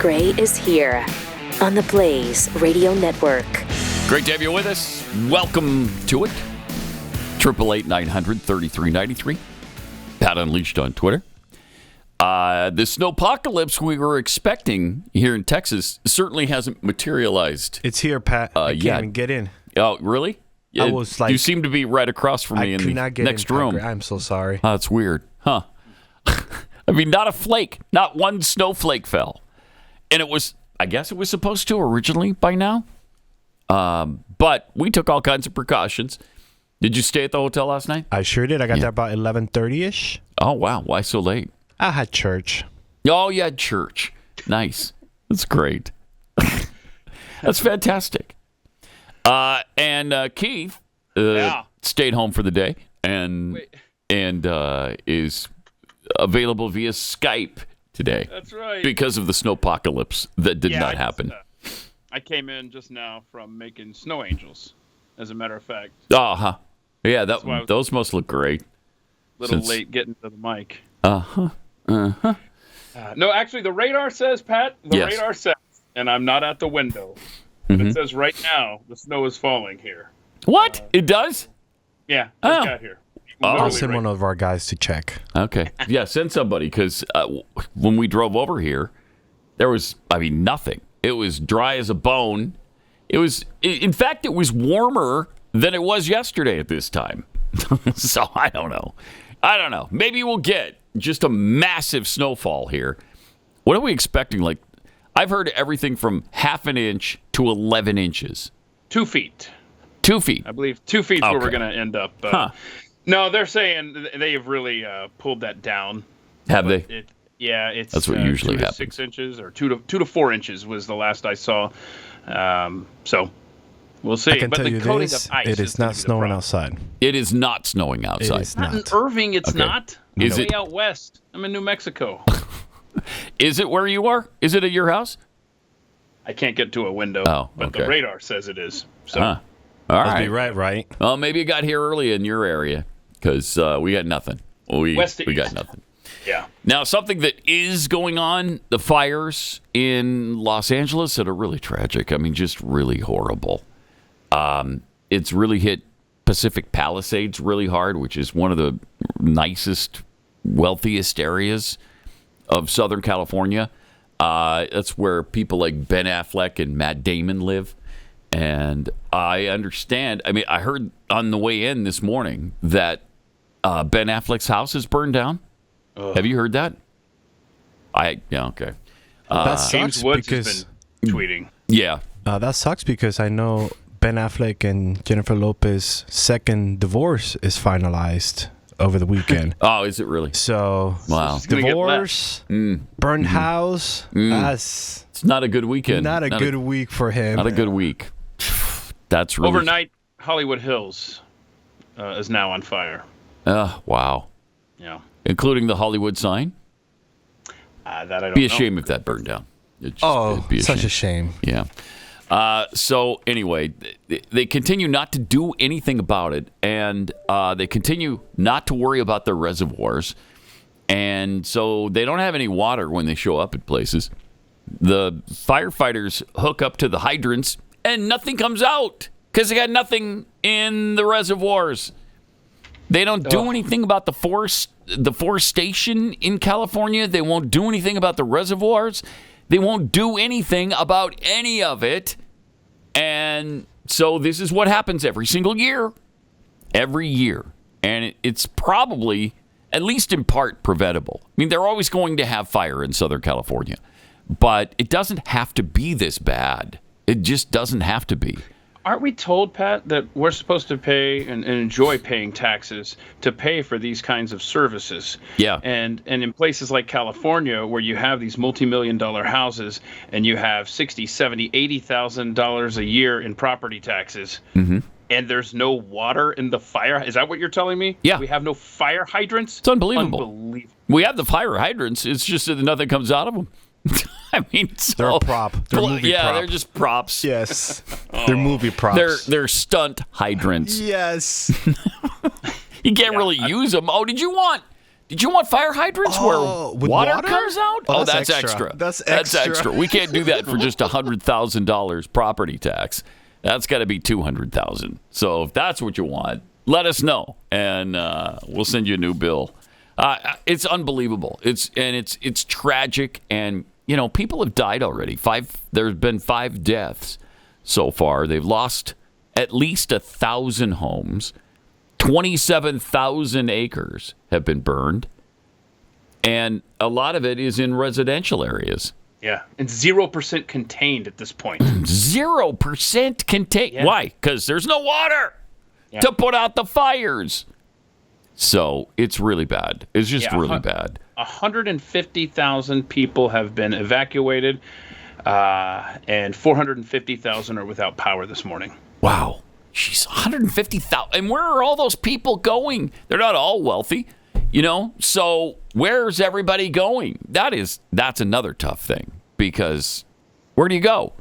Gray is here on the Blaze Radio Network. Great to have you with us. Welcome to it. 888-900-3393. Pat Unleashed on Twitter. The snowpocalypse we were expecting here in Texas certainly hasn't materialized. It's here, Pat. I can't even get in. Oh, really? I was like, you seem to be right across from me in the next room. I'm so sorry. Oh, that's weird. Huh. I mean, not a flake. Not one snowflake fell. And it was, I guess it was supposed to originally by now. But we took all kinds of precautions. Did you stay at the hotel last night? I sure did. I got there about 11:30ish. Oh, wow. Why so late? I had church. Oh, you had church. Nice. That's great. That's fantastic. And Keith stayed home for the day and is available via Skype today. That's right. Because of the snowpocalypse that did not happen. I came in just now from making snow angels, as a matter of fact. Uh-huh. Yeah, those must look great. Late getting to the mic. Uh-huh. Uh-huh. No, actually, the radar says, Pat, radar says, and I'm not at the window, but it says right now the snow is falling here. What? It does? Yeah, just got here. I'll send one of our guys to check. Okay. Yeah, send somebody, because when we drove over here, there was, nothing. It was dry as a bone. In fact, it was warmer than it was yesterday at this time. So I don't know. Maybe we'll get just a massive snowfall here. What are we expecting? Like, I've heard everything from half an inch to 11 inches. 2 feet. 2 feet. I believe 2 feet is where we're going to end up. No, they're saying they have really pulled that down. Have they? That's what usually happens. 6 inches or 2 to 4 inches was the last I saw. So we'll see. I can tell you this: it is not snowing outside. It is not snowing outside. It is not in Irving. It's not. Is way it out west? I'm in New Mexico. Is it where you are? Is it at your house? I can't get to a window. But the radar says it is. So. All right. Must be right. Well, maybe it got here early in your area because we got nothing. We got nothing. Yeah. Now, something that is going on, the fires in Los Angeles that are really tragic. Just really horrible. It's really hit Pacific Palisades really hard, which is one of the nicest, wealthiest areas of Southern California. That's where people like Ben Affleck and Matt Damon live. And I understand. I heard on the way in this morning that Ben Affleck's house is burned down. Have you heard that? Okay. That sucks James Woods because has been tweeting. Yeah. That sucks because I know Ben Affleck and Jennifer Lopez's second divorce is finalized over the weekend. Oh, is it really? So, wow. Divorce, burned house. It's not a good weekend. Not a good week for him. Not a good week. That's really... Overnight, Hollywood Hills is now on fire. Wow. Yeah. Including the Hollywood sign? That I don't know. Be a shame if that burned down. It'd be such a shame. Yeah. So anyway, they continue not to do anything about it, and they continue not to worry about their reservoirs, and so they don't have any water when they show up at places. The firefighters hook up to the hydrants, and nothing comes out because they got nothing in the reservoirs. They don't do anything about the forestation in California. They won't do anything about the reservoirs. They won't do anything about any of it. And so this is what happens every single year. Every year. And it's probably, at least in part, preventable. They're always going to have fire in Southern California. But it doesn't have to be this bad. It just doesn't have to be. Aren't we told, Pat, that we're supposed to pay and enjoy paying taxes to pay for these kinds of services? Yeah. And in places like California, where you have these multi-million-dollar houses and you have $60,000, $70,000, $80,000 a year in property taxes, and there's no water in the fire. Is that what you're telling me? Yeah. We have no fire hydrants? It's unbelievable. We have the fire hydrants. It's just that nothing comes out of them. They're a prop. They're movie prop. They're just props. Yes. They're movie props. They're stunt hydrants. Yes. You can't really use them. Oh, did you want Did you want fire hydrants where water comes out? Oh, that's extra. That's extra. We can't do that for just $100,000 property tax. That's got to be $200,000. So if that's what you want, let us know, and we'll send you a new bill. It's unbelievable. It's tragic, and people have died already. There's been 5 deaths so far. They've lost at least 1,000 homes. 27,000 acres have been burned, and a lot of it is in residential areas. Yeah, and 0% contained at this point. 0% contained. Yeah. Why? Because there's no water to put out the fires. So it's really bad. It's just really bad. 150,000 people have been evacuated, and 450,000 are without power this morning. Wow. Jeez, 150,000. And where are all those people going? They're not all wealthy, So where's everybody going? That's another tough thing, because where do you go?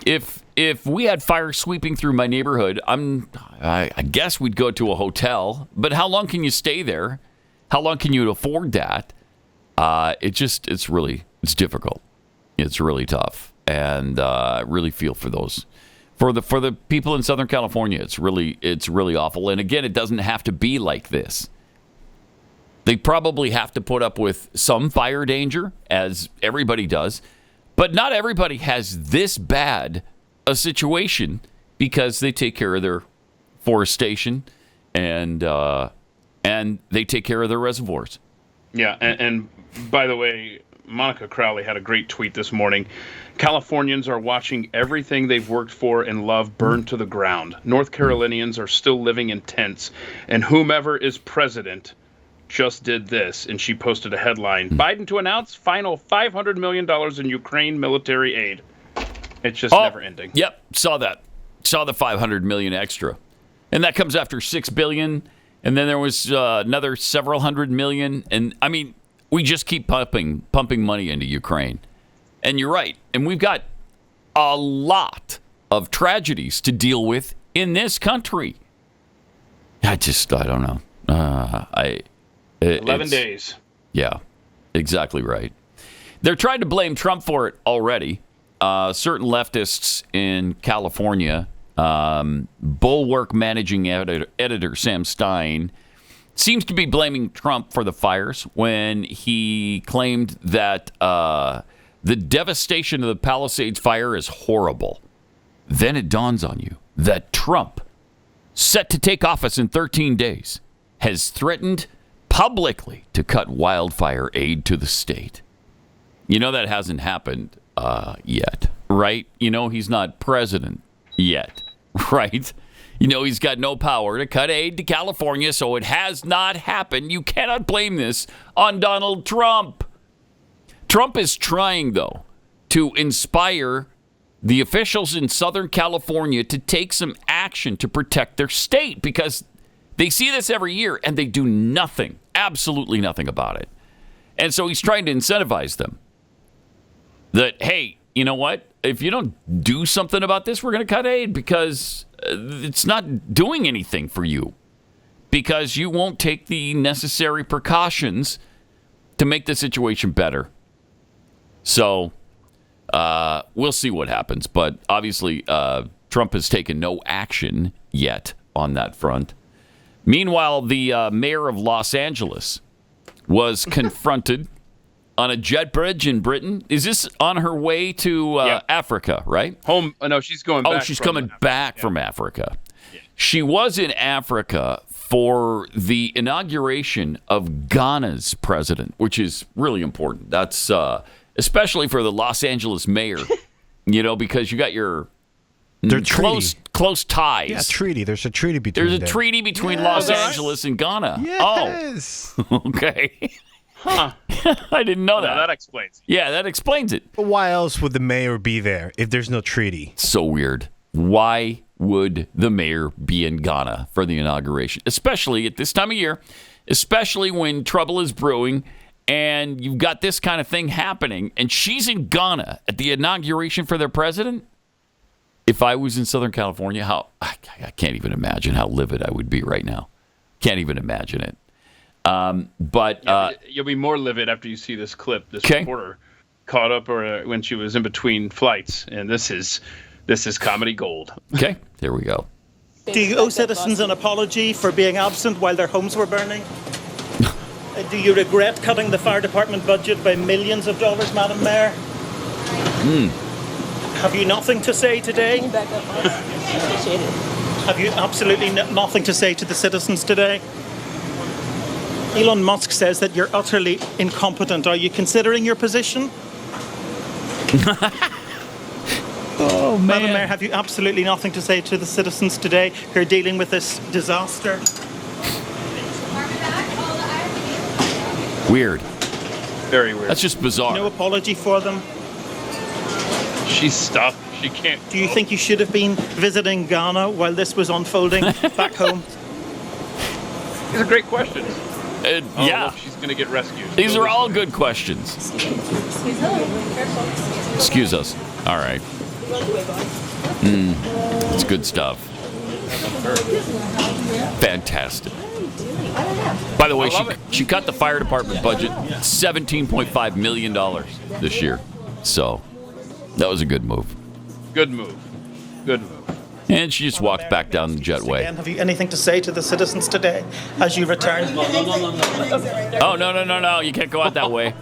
If we had fire sweeping through my neighborhood, I guess we'd go to a hotel. But how long can you stay there? How long can you afford that? It's difficult. It's really tough, and I really feel for those. For the people in Southern California, it's really awful. And again, it doesn't have to be like this. They probably have to put up with some fire danger, as everybody does, but not everybody has this bad a situation, because they take care of their forestation and they take care of their reservoirs. Yeah, and by the way, Monica Crowley had a great tweet this morning. Californians are watching everything they've worked for and love burn to the ground. North Carolinians are still living in tents, and whomever is president just did this. And she posted a headline: Biden to announce final $500 million in Ukraine military aid. It's just never ending. Yep, saw that. Saw the $500 million extra. And that comes after $6 billion, and then there was another several hundred million. And I mean, we just keep pumping money into Ukraine. And you're right. And we've got a lot of tragedies to deal with in this country. I don't know. 11 days. Yeah, exactly right. They're trying to blame Trump for it already. Certain leftists in California, Bulwark managing editor Sam Stein, seems to be blaming Trump for the fires when he claimed that the devastation of the Palisades fire is horrible. Then it dawns on you that Trump, set to take office in 13 days, has threatened publicly to cut wildfire aid to the state. That hasn't happened yet, right? He's not president yet, right? He's got no power to cut aid to California, so it has not happened. You cannot blame this on Donald Trump. Trump is trying, though, to inspire the officials in Southern California to take some action to protect their state, because they see this every year and they do nothing, absolutely nothing about it. And so he's trying to incentivize them that, hey, you know what? If you don't do something about this, we're going to cut aid, because it's not doing anything for you, because you won't take the necessary precautions to make the situation better. So we'll see what happens. But obviously, Trump has taken no action yet on that front. Meanwhile, the mayor of Los Angeles was confronted on a jet bridge in Britain. Is this on her way to Africa, right? Home? No, she's going back. Oh, she's coming back from Africa. Yeah. She was in Africa for the inauguration of Ghana's president, which is really important. That's especially for the Los Angeles mayor, because you got your close ties. Yeah, treaty. There's a treaty between them. There's a treaty between Los Angeles and Ghana. Yes. Oh, okay. Huh. I didn't know that. Well, that explains. Yeah, that explains it. But why else would the mayor be there if there's no treaty? So weird. Why would the mayor be in Ghana for the inauguration, especially at this time of year, especially when trouble is brewing and you've got this kind of thing happening, and she's in Ghana at the inauguration for their president? If I was in Southern California, I can't even imagine how livid I would be right now. Can't even imagine it. But you'll be more livid after you see this clip. This 'kay. reporter caught up her when she was in between flights, and this is comedy gold. Okay, there we go. Do you owe citizens an apology for being absent while their homes were burning? Do you regret cutting the fire department budget by millions of dollars, Madam Mayor? Have you nothing to say today? Can you back up, Mike? Appreciate it. Have you absolutely nothing to say to the citizens today? Elon Musk says that you're utterly incompetent. Are you considering your position? Oh, Madam Mayor, have you absolutely nothing to say to the citizens today who are dealing with this disaster? Weird. Very weird. That's just bizarre. No apology for them? She's stuck. She can't. Do you think you should have been visiting Ghana while this was unfolding back home? These are great questions. Yeah. Look, she's going to get rescued. These are all good questions. Excuse us. All right. It's good stuff. Fantastic. By the way, she cut the fire department budget $17.5 million this year. So that was a good move. Good move. Good move. And she just walked back down the jetway. Have you anything to say to the citizens today as you return? Oh, no. You can't go out that way.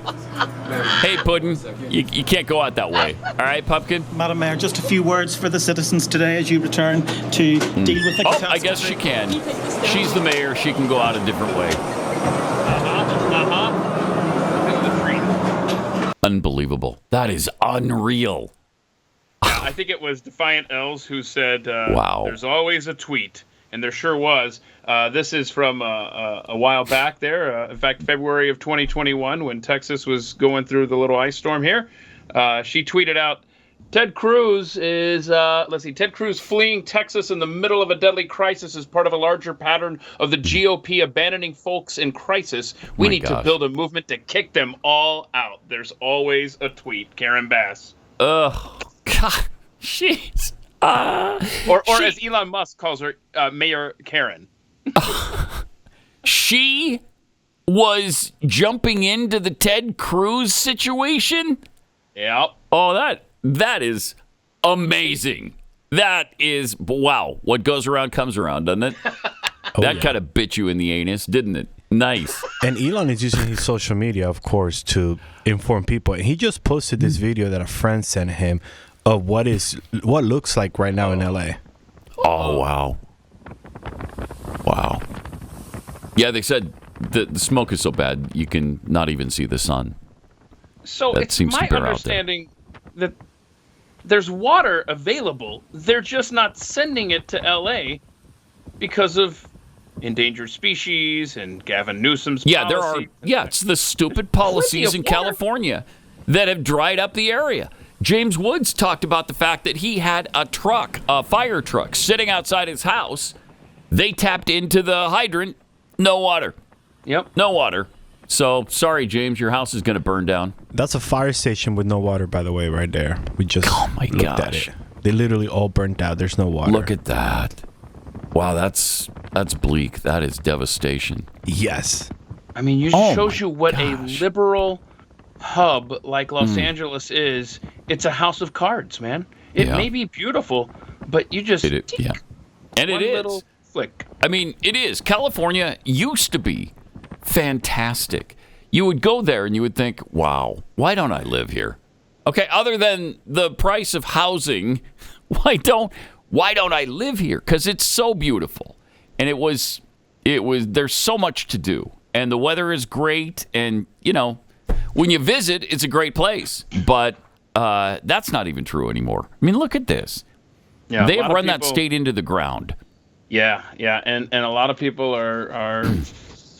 Hey, Puddin', you can't go out that way. All right, Pumpkin? Madam Mayor, just a few words for the citizens today as you return to deal with the Oh, catastrophe. I guess she can. She's the mayor. She can go out a different way. Unbelievable. That is unreal. I think it was Defiant Elves who said, Wow. There's always a tweet. And there sure was. This is from a while back there. In fact, February of 2021, when Texas was going through the little ice storm here. She tweeted out, Ted Cruz is, Ted Cruz fleeing Texas in the middle of a deadly crisis is part of a larger pattern of the GOP abandoning folks in crisis. We need to build a movement to kick them all out. There's always a tweet. Karen Bass. Ugh. God. Jeez. Or as Elon Musk calls her, Mayor Karen. She was jumping into the Ted Cruz situation? Yep. Oh, that is amazing. That is, wow. What goes around comes around, doesn't it? That kind of bit you in the anus, didn't it? Nice. And Elon is using his social media, of course, to inform people. And he just posted this video that a friend sent him of what looks like right now in LA. Oh, wow. Wow. Yeah, they said the smoke is so bad you can not even see the sun. So That it's seems to my bear out there. understanding that there's water available. They're just not sending it to LA because of endangered species and Gavin Newsom's Yeah, there policy. are. Yeah, it's the stupid policies in water. California that have dried up the area. James Woods talked about the fact that he had a fire truck, sitting outside his house. They tapped into the hydrant. No water. Yep. No water. So, sorry, James, your house is going to burn down. That's a fire station with no water, by the way, right there. We just looked at it. They literally all burnt out. There's no water. Look at that. Wow, that's bleak. That is devastation. Yes. I mean, it shows you what a liberal hub like Los Angeles is. It's a house of cards, man. It may be beautiful, but you just And it is. little flick. I mean, it is. California used to be fantastic. You would go there and you would think, wow, why don't I live here? Okay, other than the price of housing, why don't I live here? Because it's so beautiful. And it was, there's so much to do. And the weather is great. And, when you visit, it's a great place. But that's not even true anymore. I mean, look at this. Yeah, they have run that state into the ground. Yeah, and a lot of people are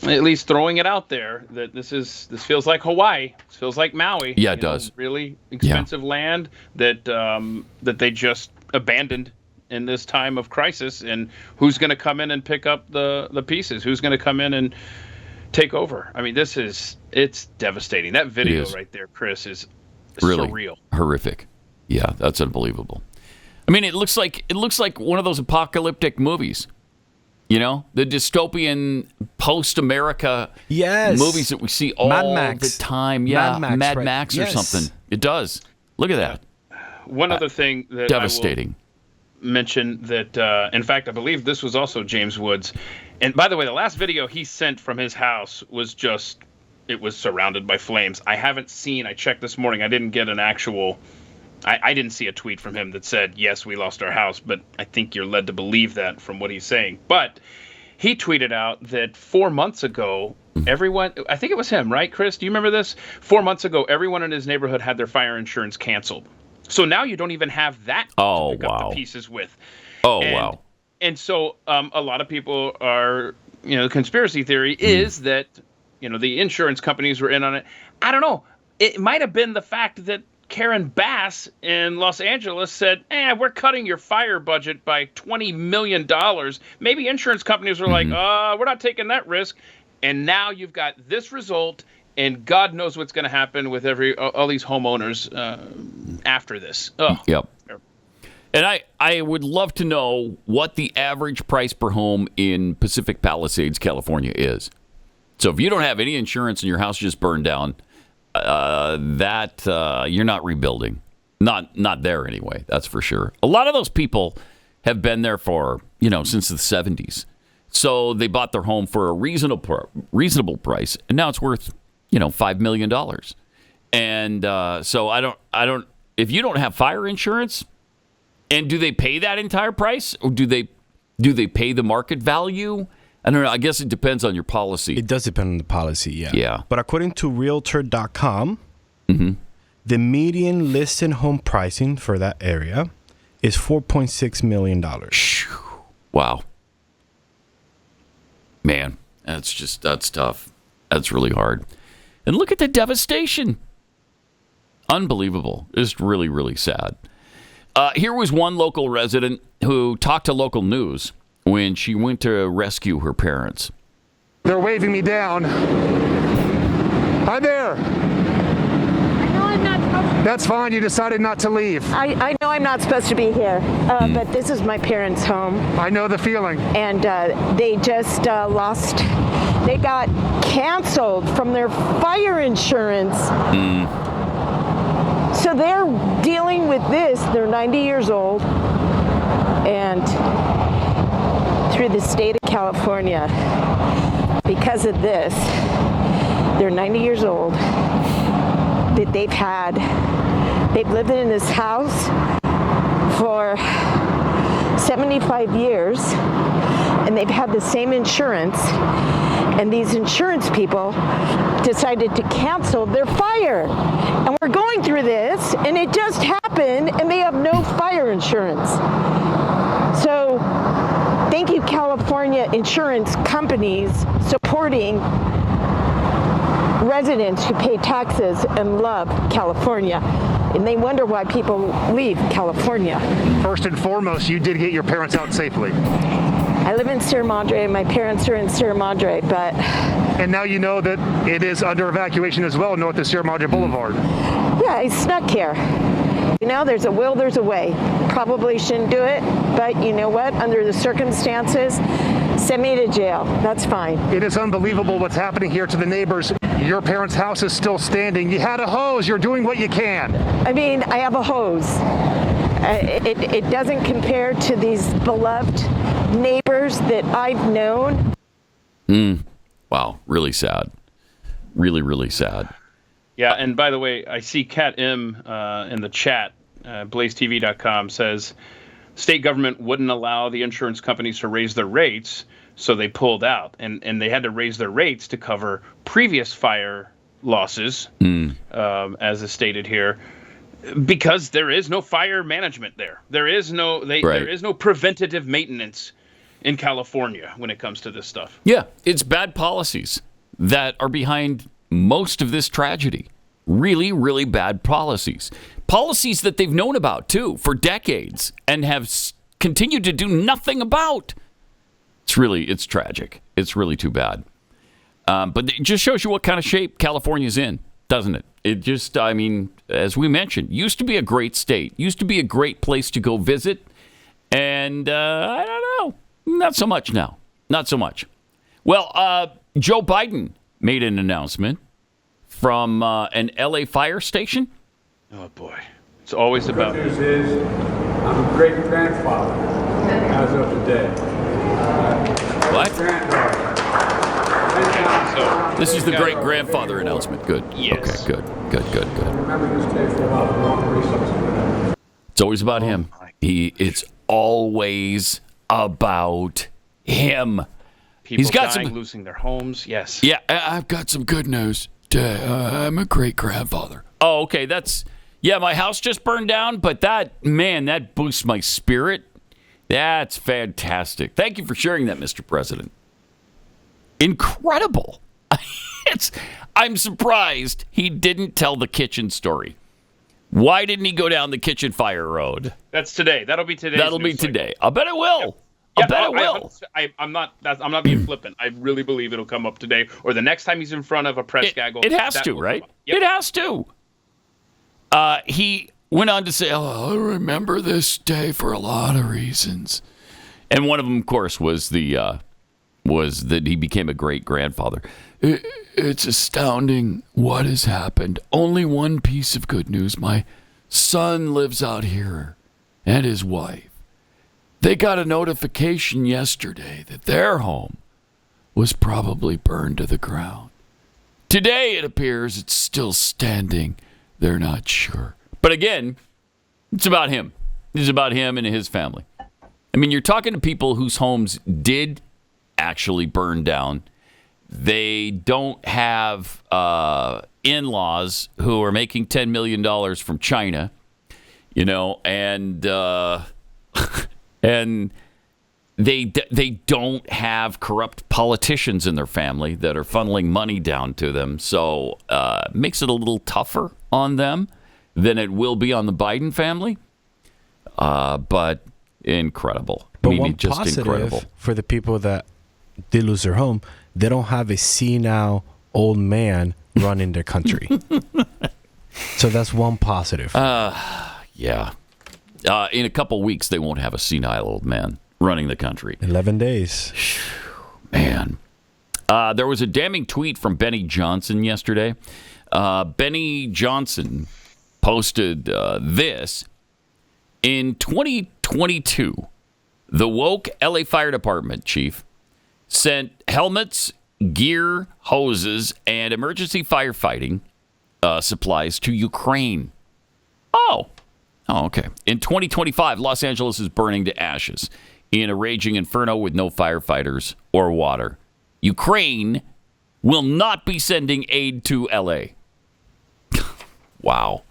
at least throwing it out there that this feels like Hawaii. This feels like Maui. Yeah, it does. Really expensive land that they just abandoned in this time of crisis. And who's going to come in and pick up the pieces? Who's going to come in and take over? I mean, it's devastating. That video right there, Chris, is really surreal. Horrific. Yeah, that's unbelievable. I mean, it looks like one of those apocalyptic movies. You know, the dystopian post-America movies that we see all the time. Yeah, Mad Max or something. It does. Look at that. One other thing that devastating. I will mention that, in fact, I believe this was also James Woods. And by the way, the last video he sent from his house was it was surrounded by flames. I checked this morning, I didn't get an actual... I didn't see a tweet from him that said, yes, we lost our house, but I think you're led to believe that from what he's saying. But he tweeted out that 4 months ago, everyone, I think it was him, right, Chris? Do you remember this? 4 months ago, everyone in his neighborhood had their fire insurance canceled. So now you don't even have that to pick up the pieces with. Wow. And so a lot of people are, the conspiracy theory is that, the insurance companies were in on it. I don't know. It might have been the fact that Karen Bass in Los Angeles said, we're cutting your fire budget by $20 million. Maybe insurance companies were like, we're not taking that risk. And now you've got this result, and God knows what's going to happen with all these homeowners after this. Yep. And I would love to know what the average price per home in Pacific Palisades, California is. So if you don't have any insurance and your house just burned down, you're not rebuilding. Not there anyway, that's for sure. A lot of those people have been there for, since the 70s. So they bought their home for a reasonable price, and now it's worth, $5 million. And so I don't if you don't have fire insurance, and do they pay that entire price, or do they pay the market value? I don't know. I guess it depends on your policy. It does depend on the policy, yeah. Yeah. But according to Realtor.com, the median listed home pricing for that area is $4.6 million. Wow. Man, that's tough. That's really hard. And look at the devastation. Unbelievable. It's really, really sad. Here was one local resident who talked to local news when she went to rescue her parents. They're waving me down. Hi there. I know I'm not supposed to. That's fine. You decided not to leave. I know I'm not supposed to be here, but this is my parents' home. I know the feeling. And they just lost. They got canceled from their fire insurance. So they're dealing with this. They're 90 years old. And through the state of California, because of this, they're 90 years old, that they've lived in this house for 75 years, and they've had the same insurance, and these insurance people decided to cancel their fire. And we're going through this, and it just happened, and they have no fire insurance. So thank you, California insurance companies, supporting residents who pay taxes and love California. And they wonder why people leave California. First and foremost, you did get your parents out safely. I live in Sierra Madre. My parents are in Sierra Madre, but... And now you know that it is under evacuation as well, north of Sierra Madre Boulevard. Yeah, I snuck here. There's a will, there's a way. Probably shouldn't do it, but you know what? Under the circumstances, send me to jail. That's fine. It is unbelievable what's happening here to the neighbors. Your parents' house is still standing. You had a hose. You're doing what you can. I mean, I have a hose. It doesn't compare to these beloved neighbors that I've known. Wow, really sad. Really, really sad. Yeah, and by the way, I see Kat M in the chat. BlazeTV.com says state government wouldn't allow the insurance companies to raise their rates, so they pulled out. And they had to raise their rates to cover previous fire losses, as is stated here, because there is no fire management there. There is no there is no preventative maintenance in California when it comes to this stuff. Yeah, it's bad policies that are behind most of this tragedy. Really, really bad policies. Policies that they've known about, too, for decades and have continued to do nothing about. It's tragic. It's really too bad. But it just shows you what kind of shape California's in, doesn't it? It just, as we mentioned, used to be a great state, used to be a great place to go visit. And I don't know, not so much now. not so much. Well, Joe Biden made an announcement from an LA fire station. Oh, boy. It's always about... The good news is I'm a great-grandfather as of today. What? Granddaughter. So, This is the great-grandfather announcement. Good. Yes. Okay, good. Remember this day for a lot of long resources. It's always about him. It's always about him. people He's got dying, losing their homes. Yes. Yeah, I've got some good news. I'm a great-grandfather. Oh, okay. My house just burned down, but that boosts my spirit. That's fantastic. Thank you for sharing that, Mr. President. Incredible. I'm surprised he didn't tell the kitchen story. Why didn't he go down the kitchen fire road? That's today. That'll be today. That'll be today. I bet it will. I bet it will. I'm not being flippant. I really believe it'll come up today or the next time he's in front of a press gaggle. It has to, right? Yep. It has to. He went on to say, I remember this day for a lot of reasons. And one of them, of course, was that he became a great-grandfather. It's astounding what has happened. Only one piece of good news. My son lives out here and his wife. They got a notification yesterday that their home was probably burned to the ground. Today, it appears it's still standing. They're not sure. But again, it's about him. It's about him and his family. I mean, you're talking to people whose homes did actually burn down. They don't have in-laws who are making $10 million from China, and and they don't have corrupt politicians in their family that are funneling money down to them. So it makes it a little tougher on them than it will be on the Biden family. But incredible. But one positive for the people that did lose their home, they don't have a senile old man running their country. So that's one positive. Yeah. In a couple weeks, they won't have a senile old man running the country. 11 days. Man. There was a damning tweet from Benny Johnson yesterday. Benny Johnson posted this. In 2022, the woke LA Fire Department chief sent helmets, gear, hoses, and emergency firefighting supplies to Ukraine. Oh, okay. In 2025, Los Angeles is burning to ashes in a raging inferno with no firefighters or water. Ukraine will not be sending aid to LA. Wow.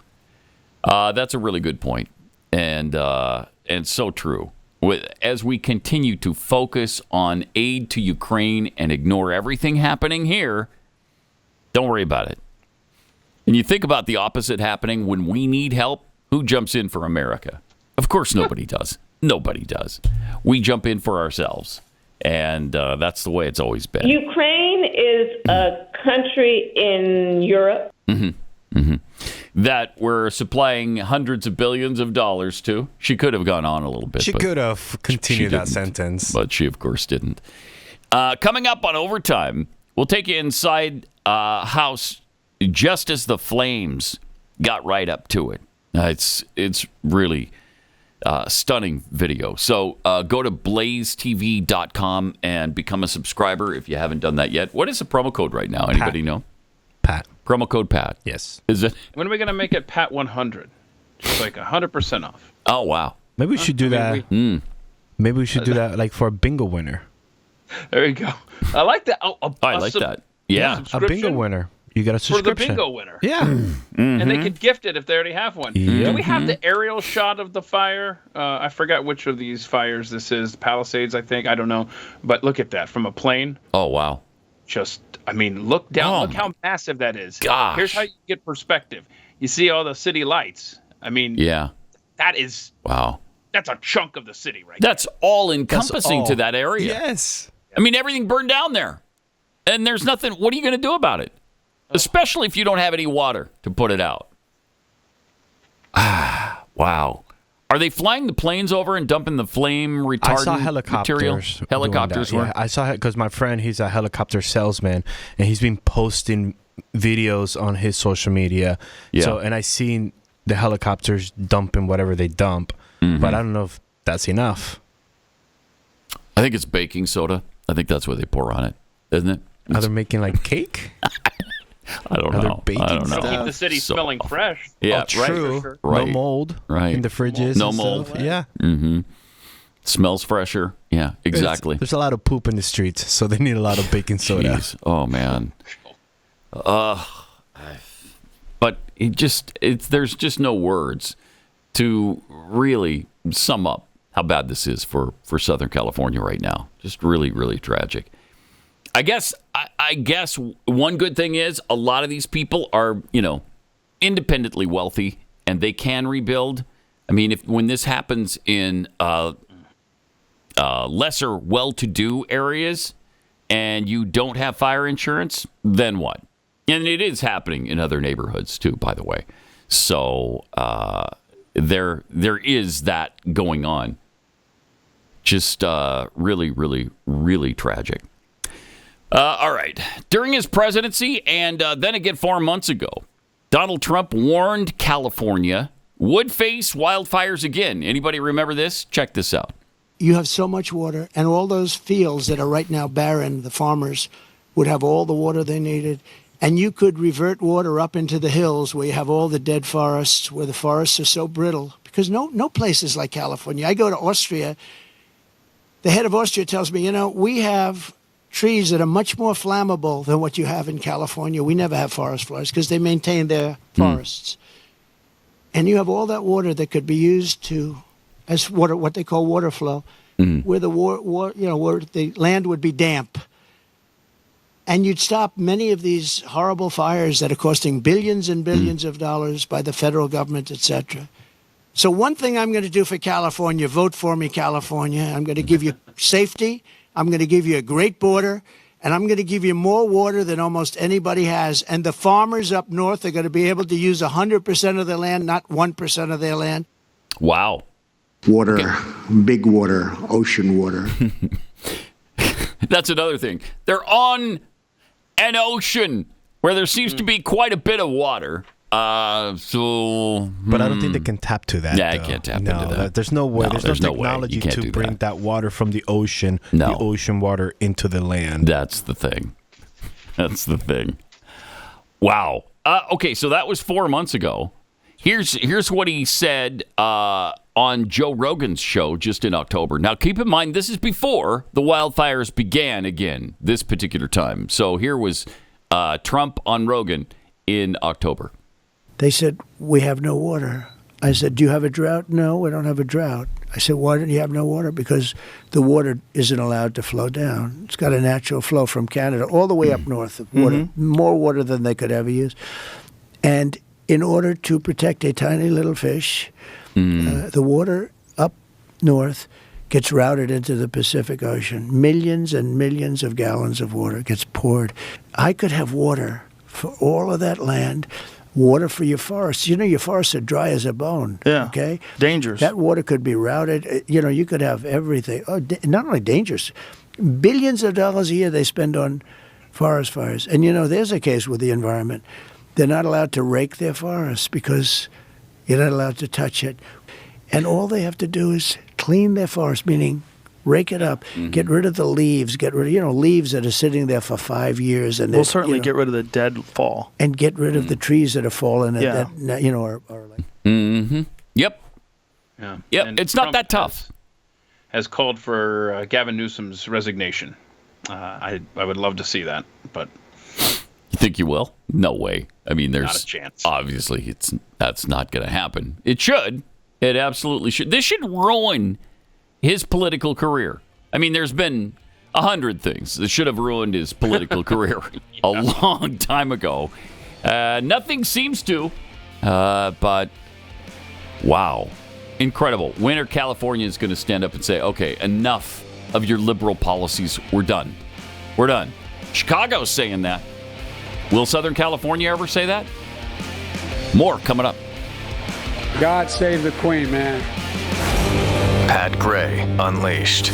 That's a really good point. And so true. As we continue to focus on aid to Ukraine and ignore everything happening here, don't worry about it. And you think about the opposite happening when we need help, who jumps in for America? Of course nobody does. Nobody does. We jump in for ourselves. And that's the way it's always been. Ukraine is a country in Europe. That we're supplying hundreds of billions of dollars to. She could have gone on a little bit. She could have continued that sentence. But she, of course, didn't. Coming up on Overtime, we'll take you inside a house just as the flames got right up to it. It's really stunning video. So go to BlazeTV.com and become a subscriber if you haven't done that yet. What is the promo code right now? Anybody know? Pat. Promo code Pat. Yes. Is it? When are we going to make it Pat 100? Just like 100% off. Oh, wow. Maybe we should do that. Maybe we should do that like for a bingo winner. There you go. I like that. I like that. Yeah. A bingo winner. You got a subscription. For the bingo winner. Yeah. And they could gift it if they already have one. Do we have the aerial shot of the fire? I forgot which of these fires this is. Palisades, I think. I don't know. But look at that from a plane. Oh, wow. Look down. Look how massive that is. Gosh. Here's how you get perspective. You see all the city lights. Yeah. That is. Wow. That's a chunk of the city right That's all encompassing to that area. Yes. I mean, everything burned down there. And there's nothing. What are you going to do about it? Especially if you don't have any water to put it out. Wow. Are they flying the planes over and dumping the flame retardant I saw helicopters. Helicopters were? Yeah, I saw it because my friend, he's a helicopter salesman, and he's been posting videos on his social media. Yeah. So, and I seen the helicopters dumping whatever they dump, but I don't know if that's enough. I think it's baking soda. I think that's what they pour on it, isn't it? Are they making like cake? I don't know. Baking I don't know. Keep the city smelling fresh. Yeah, true. Right. No mold. Right. In the fridges. No and mold. Stuff. Yeah. Mm-hmm. Smells fresher. Yeah, exactly. There's a lot of poop in the streets, so they need a lot of baking soda. Jeez. Oh man. But there's just no words to really sum up how bad this is for Southern California right now. Just really, really tragic. I guess one good thing is a lot of these people are, independently wealthy and they can rebuild. I mean, when this happens in lesser well-to-do areas and you don't have fire insurance, then what? And it is happening in other neighborhoods too, by the way. So there is that going on. Just really, really, really tragic. All right. During his presidency, and then again 4 months ago, Donald Trump warned California would face wildfires again. Anybody remember this? Check this out. You have so much water, and all those fields that are right now barren, the farmers would have all the water they needed, and you could revert water up into the hills where you have all the dead forests, where the forests are so brittle, because no place is like California. I go to Austria. The head of Austria tells me, we have trees that are much more flammable than what you have in California. We never have forest fires because they maintain their forests. And you have all that water that could be used as water, what they call water flow, where the where the land would be damp. And you'd stop many of these horrible fires that are costing billions and billions of dollars by the federal government, etc. So one thing I'm going to do for California, vote for me, California. I'm going to give you safety. I'm going to give you a great border. And I'm going to give you more water than almost anybody has. And the farmers up north are going to be able to use 100% of their land, not 1% of their land. Wow. Water, big water, ocean water. That's another thing. They're on an ocean where there seems to be quite a bit of water. But I don't think they can tap to that. Yeah, I can't tap into that. There's no way. No, there's no way. technology You can't to do bring that water from the ocean, the ocean water into the land. That's the thing. That's the thing. Wow. Okay, so that was 4 months ago. Here's what he said on Joe Rogan's show just in October. Now, keep in mind, this is before the wildfires began again this particular time. So here was Trump on Rogan in October. They said, we have no water. I said, do you have a drought? No, we don't have a drought. I said, why don't you have no water? Because the water isn't allowed to flow down. It's got a natural flow from Canada all the way up north of water, more water than they could ever use. And in order to protect a tiny little fish, the water up north gets routed into the Pacific Ocean. Millions and millions of gallons of water gets poured. I could have water for all of that land. Water for your forests. Your forests are dry as a bone. Yeah. Okay? Dangerous. That water could be routed. You could have everything. Oh, not only dangerous, billions of dollars a year they spend on forest fires. And, there's a case with the environment. They're not allowed to rake their forests because you're not allowed to touch it. And all they have to do is clean their forest, meaning rake it up, get rid of the leaves, get rid of, leaves that are sitting there for 5 years. And we'll certainly get rid of the dead fall. And get rid of the trees that have fallen that are like. Mm-hmm. Yep. Yeah. Yep. And it's Trump not that tough. Has called for Gavin Newsom's resignation. I would love to see that, but. You think you will? No way. I mean, there's not a chance. Obviously, that's not going to happen. It should. It absolutely should. This should ruin his political career. I mean, there's been 100 things that should have ruined his political career a long time ago. Nothing seems to, but wow. Incredible. When are Californians going to stand up and say, okay, enough of your liberal policies. We're done. We're done. Chicago's saying that. Will Southern California ever say that? More coming up. God save the Queen, man. Pat Gray Unleashed.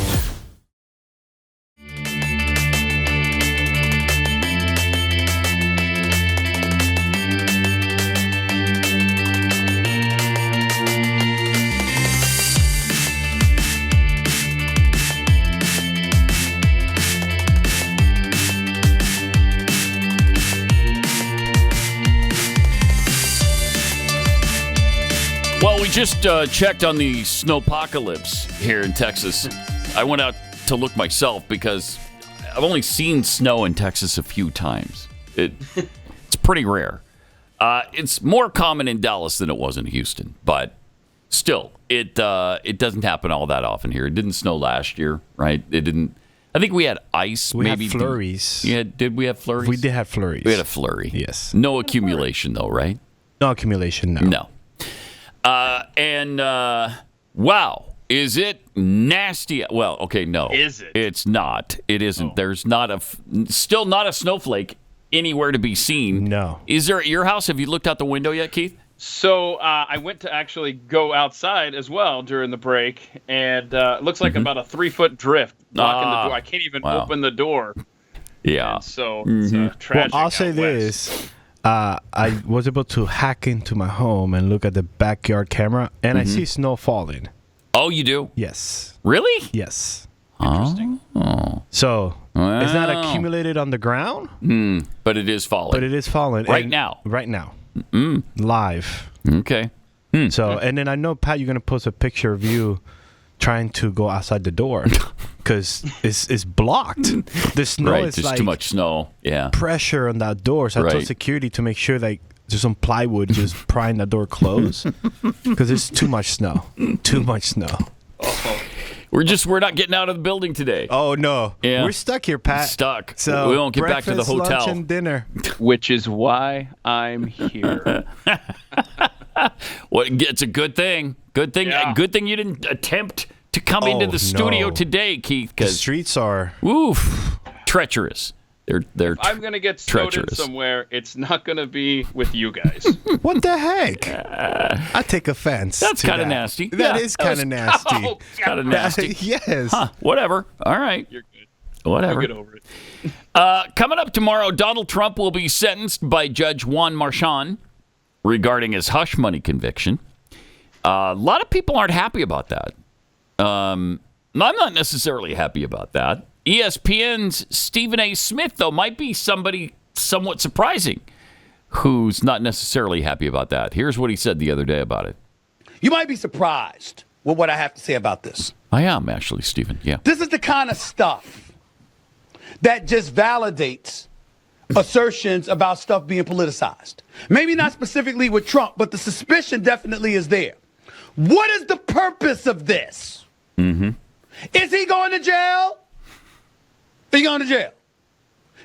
Well, we just checked on the snowpocalypse here in Texas. I went out to look myself because I've only seen snow in Texas a few times. It's pretty rare. It's more common in Dallas than it was in Houston, but still, it doesn't happen all that often here. It didn't snow last year, right? It didn't. I think we had ice. We maybe had flurries. Did we have flurries? We did have flurries. We had a flurry. Yes. No accumulation, though, right? No accumulation, no. No. Wow, is it nasty? Well, okay, no. Is it? It's not. It isn't. There's not still not a snowflake anywhere to be seen. No. Is there at your house? Have you looked out the window yet, Keith? So I went to actually go outside as well during the break, and it looks like about a 3-foot drift blocking the door. I can't even open the door. Yeah. And so it's tragic. Well, I'll say this. I was able to hack into my home and look at the backyard camera, and I see snow falling. Oh, you do? Yes. Really? Yes. Interesting. Oh. So it's not accumulated on the ground, but it is falling. but it is falling Right now? Right now, live. Okay. So, and then I know, Pat, you're gonna post a picture of you trying to go outside the door because it's blocked. The snow Right, is there's like too much snow. Yeah. pressure on that door. So I told Right. security to make sure like there's some plywood just prying the door closed because there's too much snow. Too much snow. We're not getting out of the building today. Oh no, Yeah. we're stuck here, Pat. Stuck. So we won't get back to the breakfast, hotel. lunch, and dinner. Which is why I'm here. Well, it's a good thing. Good thing. Yeah. Good thing you didn't attempt to come into the studio no. today, Keith. The Because streets are treacherous. They're I'm going to get snowed in treacherous. somewhere. It's not going to be with you guys. what the heck? I take offense. That's to kind of that. nasty. That Yeah, is that kind was- of nasty. Oh, Kind of nasty. Yes. Huh, whatever. All right. You're good. Whatever. I'll get over it. Coming up tomorrow, Donald Trump will be sentenced by Judge Juan Marchand regarding his hush money conviction. A lot of people aren't happy about that. I'm not necessarily happy about that. ESPN's Stephen A. Smith, though, might be somebody somewhat surprising who's not necessarily happy about that. Here's what he said the other day about it. You might be surprised with what I have to say about this. I am, actually, Stephen. Yeah. This is the kind of stuff that just validates assertions about stuff being politicized. Maybe not specifically with Trump, but the suspicion definitely is there. What is the purpose of this? Is he going to jail? Is he going to jail?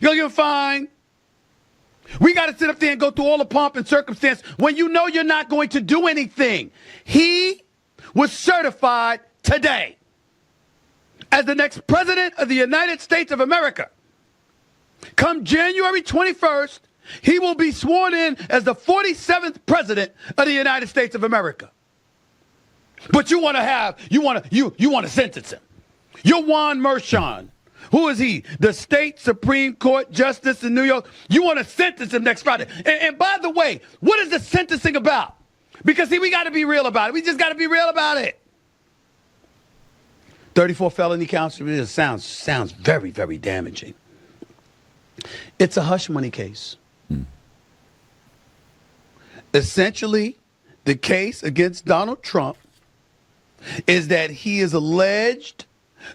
You going to get a fine? We got to sit up there and go through all the pomp and circumstance when you know you're not going to do anything. He was certified today as the next president of the United States of America. Come January 21st, he will be sworn in as the 47th president of the United States of America. But you want to sentence him. You're Juan Marchand. Who is he? The state Supreme Court Justice in New York. You want to sentence him next Friday. And by the way, what is the sentencing about? Because, see, we got to be real about it. We just got to be real about it. 34 felony counts. It sounds very, very damaging. It's a hush money case. Essentially, the case against Donald Trump is that he is alleged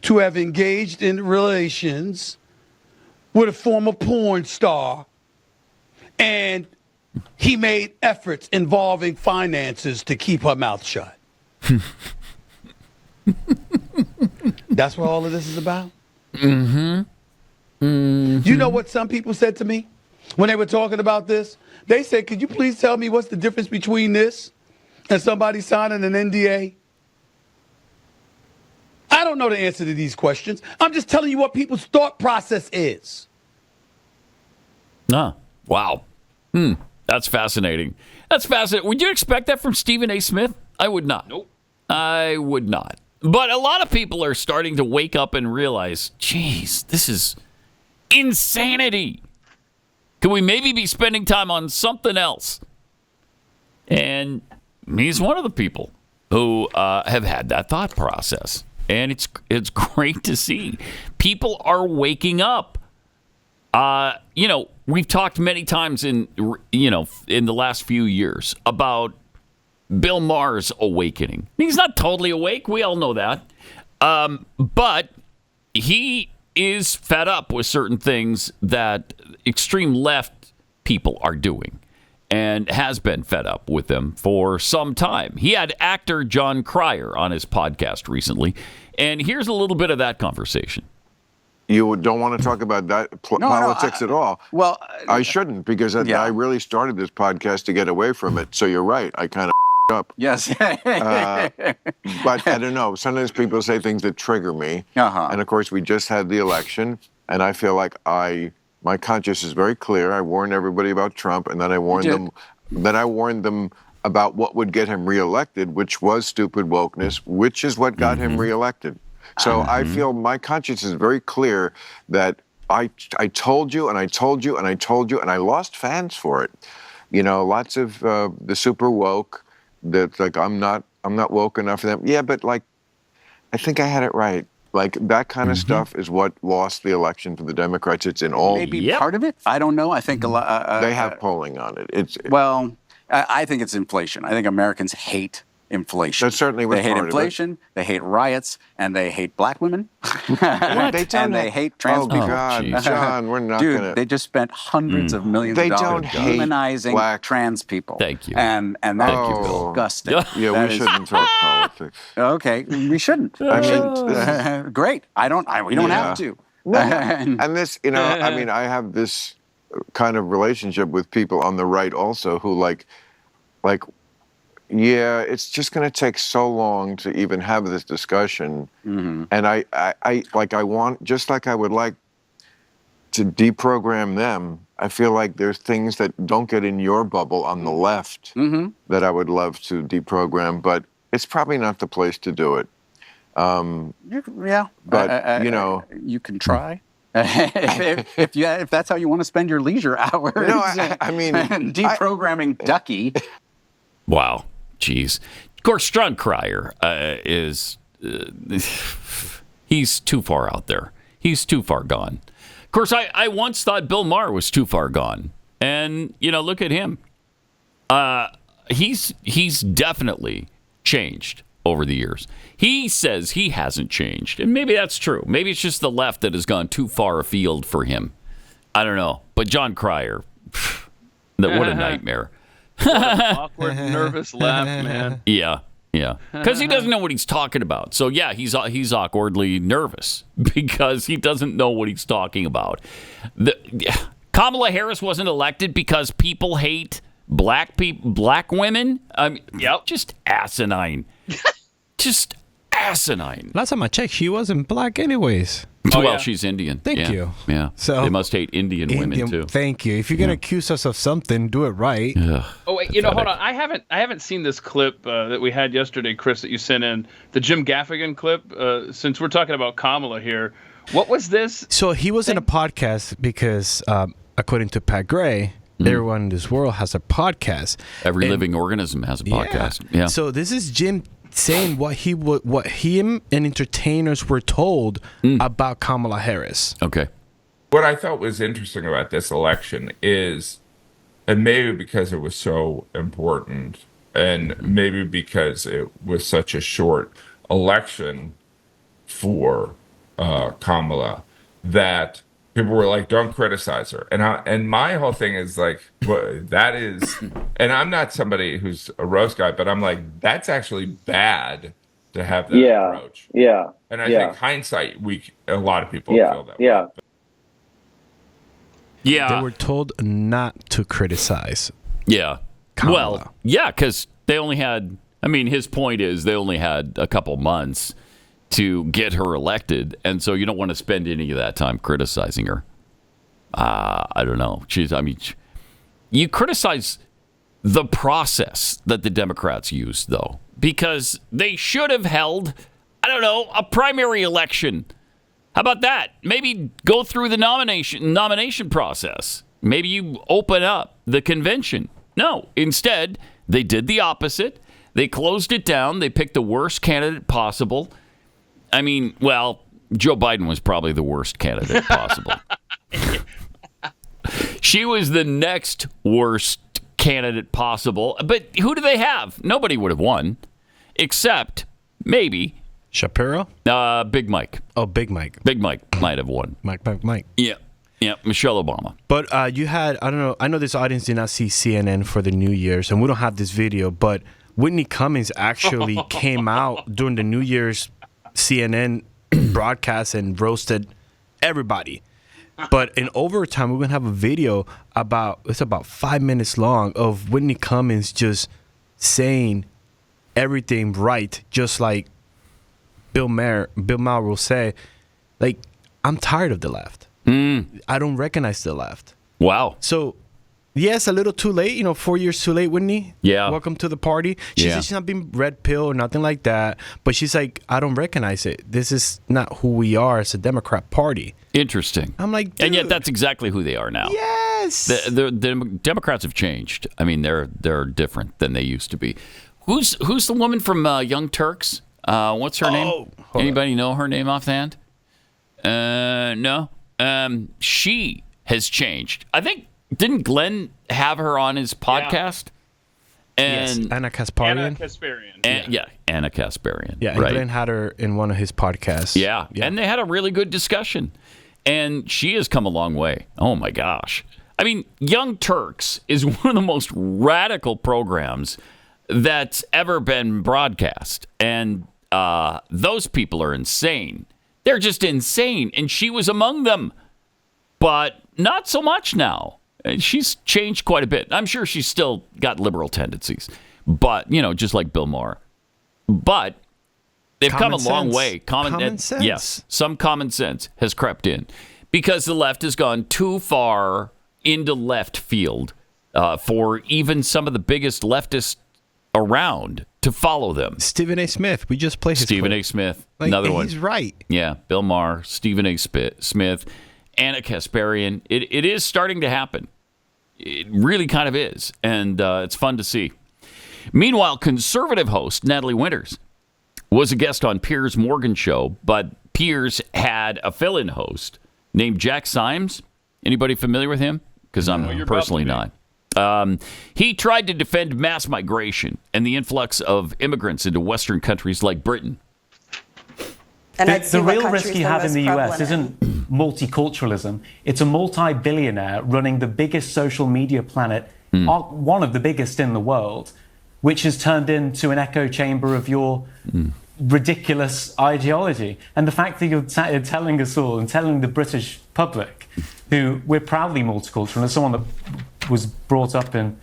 to have engaged in relations with a former porn star, and he made efforts involving finances to keep her mouth shut. That's what all of this is about? You know what some people said to me when they were talking about this? They said, could you please tell me what's the difference between this and somebody signing an NDA? I don't know the answer to these questions. I'm just telling you what people's thought process is. Wow. That's fascinating. That's fascinating. Would you expect that from Stephen A. Smith? I would not. Nope. I would not. But a lot of people are starting to wake up and realize, geez, this is insanity. Could we maybe be spending time on something else? And he's one of the people who have had that thought process. And it's great to see. People are waking up. We've talked many times in the last few years about Bill Maher's awakening. He's not totally awake. We all know that. But he is fed up with certain things that extreme left people are doing and has been fed up with them for some time. He had actor Jon Cryer on his podcast recently, and here's a little bit of that conversation. You don't want to talk about that politics at all. Well, I shouldn't, because I really started this podcast to get away from it. So you're right. I kind of up. Yes. But I don't know. Sometimes people say things that trigger me. And of course, we just had the election, and I feel like my conscience is very clear. I warned everybody about Trump, and then I warned them. Then I warned them about what would get him reelected, which was stupid wokeness, which is what got him reelected. So I feel my conscience is very clear that I told you, and I told you, and I told you, and I lost fans for it. Lots of the super woke. That's like, I'm not woke enough for them. Yeah, but I think I had it right. Like, that kind of stuff is what lost the election for the Democrats. It's in all. Maybe part of it. I don't know. I think a lot. They have polling on it. I think it's inflation. I think Americans hate inflation. That certainly was They hate part inflation, of it. they hate riots, and they hate black women. And they hate trans people. Oh, God, John, we're not Dude, going to... they just spent hundreds of millions of dollars demonizing trans people. Thank you. And that's disgusting. Yeah, we shouldn't talk politics. Okay, we shouldn't. Great. We don't have to. No. And this, I have this kind of relationship with people on the right also who yeah, it's just going to take so long to even have this discussion. And I want, just like I would like to deprogram them, I feel like there's things that don't get in your bubble on the left that I would love to deprogram, but it's probably not the place to do it. But, you can try. if that's how you want to spend your leisure hours. No, I mean... deprogramming Ducky. Wow. Jeez. Of course, Jon Cryer is... he's too far out there. He's too far gone. Of course, I once thought Bill Maher was too far gone. And, look at him. He's definitely changed over the years. He says he hasn't changed. And maybe that's true. Maybe it's just the left that has gone too far afield for him. I don't know. But Jon Cryer, what a nightmare. What an awkward, nervous laugh, man. Yeah. Because he doesn't know what he's talking about. So, yeah, he's awkwardly nervous because he doesn't know what he's talking about. Kamala Harris wasn't elected because people hate black women. Just asinine. Just asinine. Last time I checked, she wasn't black anyways. She's Indian. Thank you. Yeah. So they must hate Indian women too. Thank you. If you're gonna accuse us of something, do it right. Oh wait, hold on. I haven't seen this clip that we had yesterday, Chris, that you sent in. The Jim Gaffigan clip. Since we're talking about Kamala here, what was this? So he was in a podcast because, according to Pat Gray, everyone in this world has a podcast. Every living organism has a podcast. Yeah. So this is Jim saying what him and entertainers were told about Kamala Harris. Okay. What I thought was interesting about this election is, and maybe because it was so important, and maybe because it was such a short election for Kamala, that people were like, "Don't criticize her," and my whole thing is like, that is, and I'm not somebody who's a roast guy, but I'm like, that's actually bad to have that approach. Yeah. And I think hindsight, a lot of people feel that. Yeah. They were told not to criticize. Yeah. Kamala. Well, yeah, because they only had. I mean, his point is they only had a couple months to get her elected, and so you don't want to spend any of that time criticizing her. I don't know. You criticize the process that the Democrats used, though, because they should have held I don't know, a primary election. How about that? Maybe go through the nomination process. Maybe you open up the convention. No, instead, they did the opposite. They closed it down. They picked the worst candidate possible. I mean, well, Joe Biden was probably the worst candidate possible. She was the next worst candidate possible. But who do they have? Nobody would have won, except maybe Shapiro? Big Mike. Oh, Big Mike. Big Mike might have won. Mike. Yeah, Michelle Obama. But you had, I don't know, I know this audience did not see CNN for the New Year's, and we don't have this video, but Whitney Cummings actually came out during the New Year's CNN broadcast and roasted everybody. But in overtime, we're going to have a video it's about 5 minutes long of Whitney Cummings just saying everything right, just like Bill Maher will say, like, I'm tired of the left. I don't recognize the left. Wow. So, yes, a little too late, 4 years too late, Whitney. Yeah. Welcome to the party. She said she's not being red pill or nothing like that, but she's like, I don't recognize it. This is not who we are as a Democrat Party. Interesting. I'm like, dude. And yet that's exactly who they are now. Yes. The Democrats have changed. I mean, they're different than they used to be. Who's the woman from Young Turks? What's her name? Anybody know her name offhand? No. She has changed. I think, didn't Glenn have her on his podcast? And yes, Anna Kasparian. Anna Kasparian. Yeah, and right. Glenn had her in one of his podcasts. Yeah, and they had a really good discussion. And she has come a long way. Oh, my gosh. I mean, Young Turks is one of the most radical programs that's ever been broadcast. And those people are insane. They're just insane. And she was among them. But not so much now. She's changed quite a bit. I'm sure she's still got liberal tendencies. But, just like Bill Maher. But they've come a long way. Common sense. Yes, some common sense has crept in. Because the left has gone too far into left field for even some of the biggest leftists around to follow them. Stephen A. Smith. We just played his Stephen clip. A. Smith. Another one. He's right. Yeah. Bill Maher, Stephen A. Smith, Anna Kasparian. It is starting to happen. It really kind of is. And it's fun to see. Meanwhile, conservative host Natalie Winters was a guest on Piers Morgan's show, but Piers had a fill-in host named Jack Symes. Anybody familiar with him? Because I'm personally not. He tried to defend mass migration and the influx of immigrants into Western countries like Britain. And the real risk you have in the US isn't multiculturalism. It's a multi-billionaire running the biggest social media planet, one of the biggest in the world, which has turned into an echo chamber of your ridiculous ideology. And the fact that you're telling us all and telling the British public, who we're proudly multicultural, as someone that was brought up in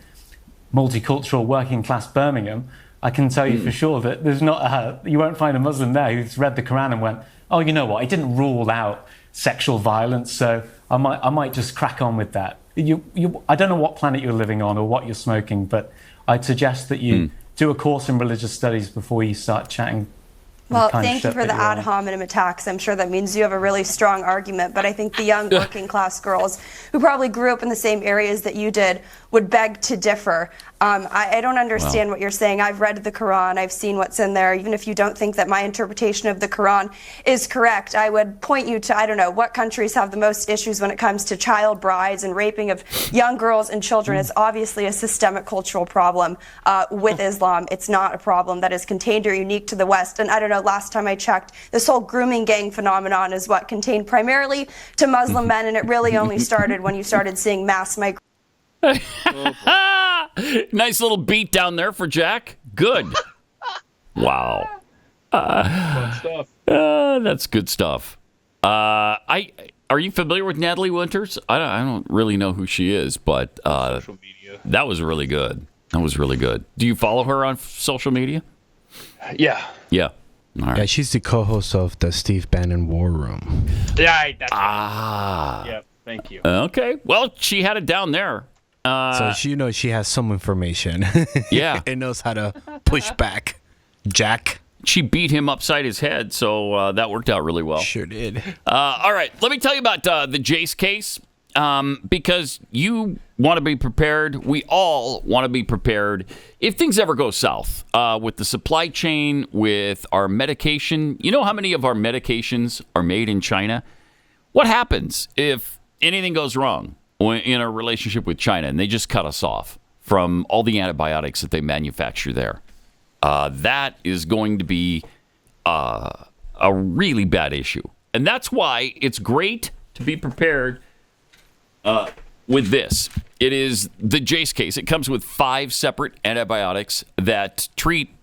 multicultural working class Birmingham, I can tell you for sure that there's not you won't find a Muslim there who's read the Quran and went, oh, you know what, it didn't rule out sexual violence, so I might just crack on with that. I don't know what planet you're living on or what you're smoking, but I'd suggest that you do a course in religious studies before you start chatting. Well, thank you for the ad hominem attacks. I'm sure that means you have a really strong argument, but I think the young working class girls who probably grew up in the same areas that you did would beg to differ. I don't understand what you're saying. I've read the Quran. I've seen what's in there. Even if you don't think that my interpretation of the Quran is correct, I would point you to, I don't know, what countries have the most issues when it comes to child brides and raping of young girls and children. It's obviously a systemic cultural problem with Islam. It's not a problem that is contained or unique to the West. And I don't know, last time I checked, this whole grooming gang phenomenon is what contained primarily to Muslim men, and it really only started when you started seeing mass migration. Nice little beat down there for Jack. Good. Wow. Good stuff. That's good stuff. Are you familiar with Natalie Winters? I don't really know who she is, but social media. That was really good. That was really good. Do you follow her on social media? Yeah. Yeah. All right. Yeah, she's the co-host of the Steve Bannon War Room. Yeah, that's right. Yep. Thank you. Okay. Well, she had it down there. So she has some information. Yeah. It knows how to push back. Jack. she beat him upside his head, so that worked out really well. Sure did. All right, let me tell you about the Jace case, because you want to be prepared. We all want to be prepared if things ever go south with the supply chain, with our medication. You know how many of our medications are made in China? What happens if anything goes wrong in our relationship with China and they just cut us off from all the antibiotics that they manufacture there? That is going to be a really bad issue. And that's why it's great to be prepared with this. It is the Jace case. It comes with 5 separate antibiotics that treat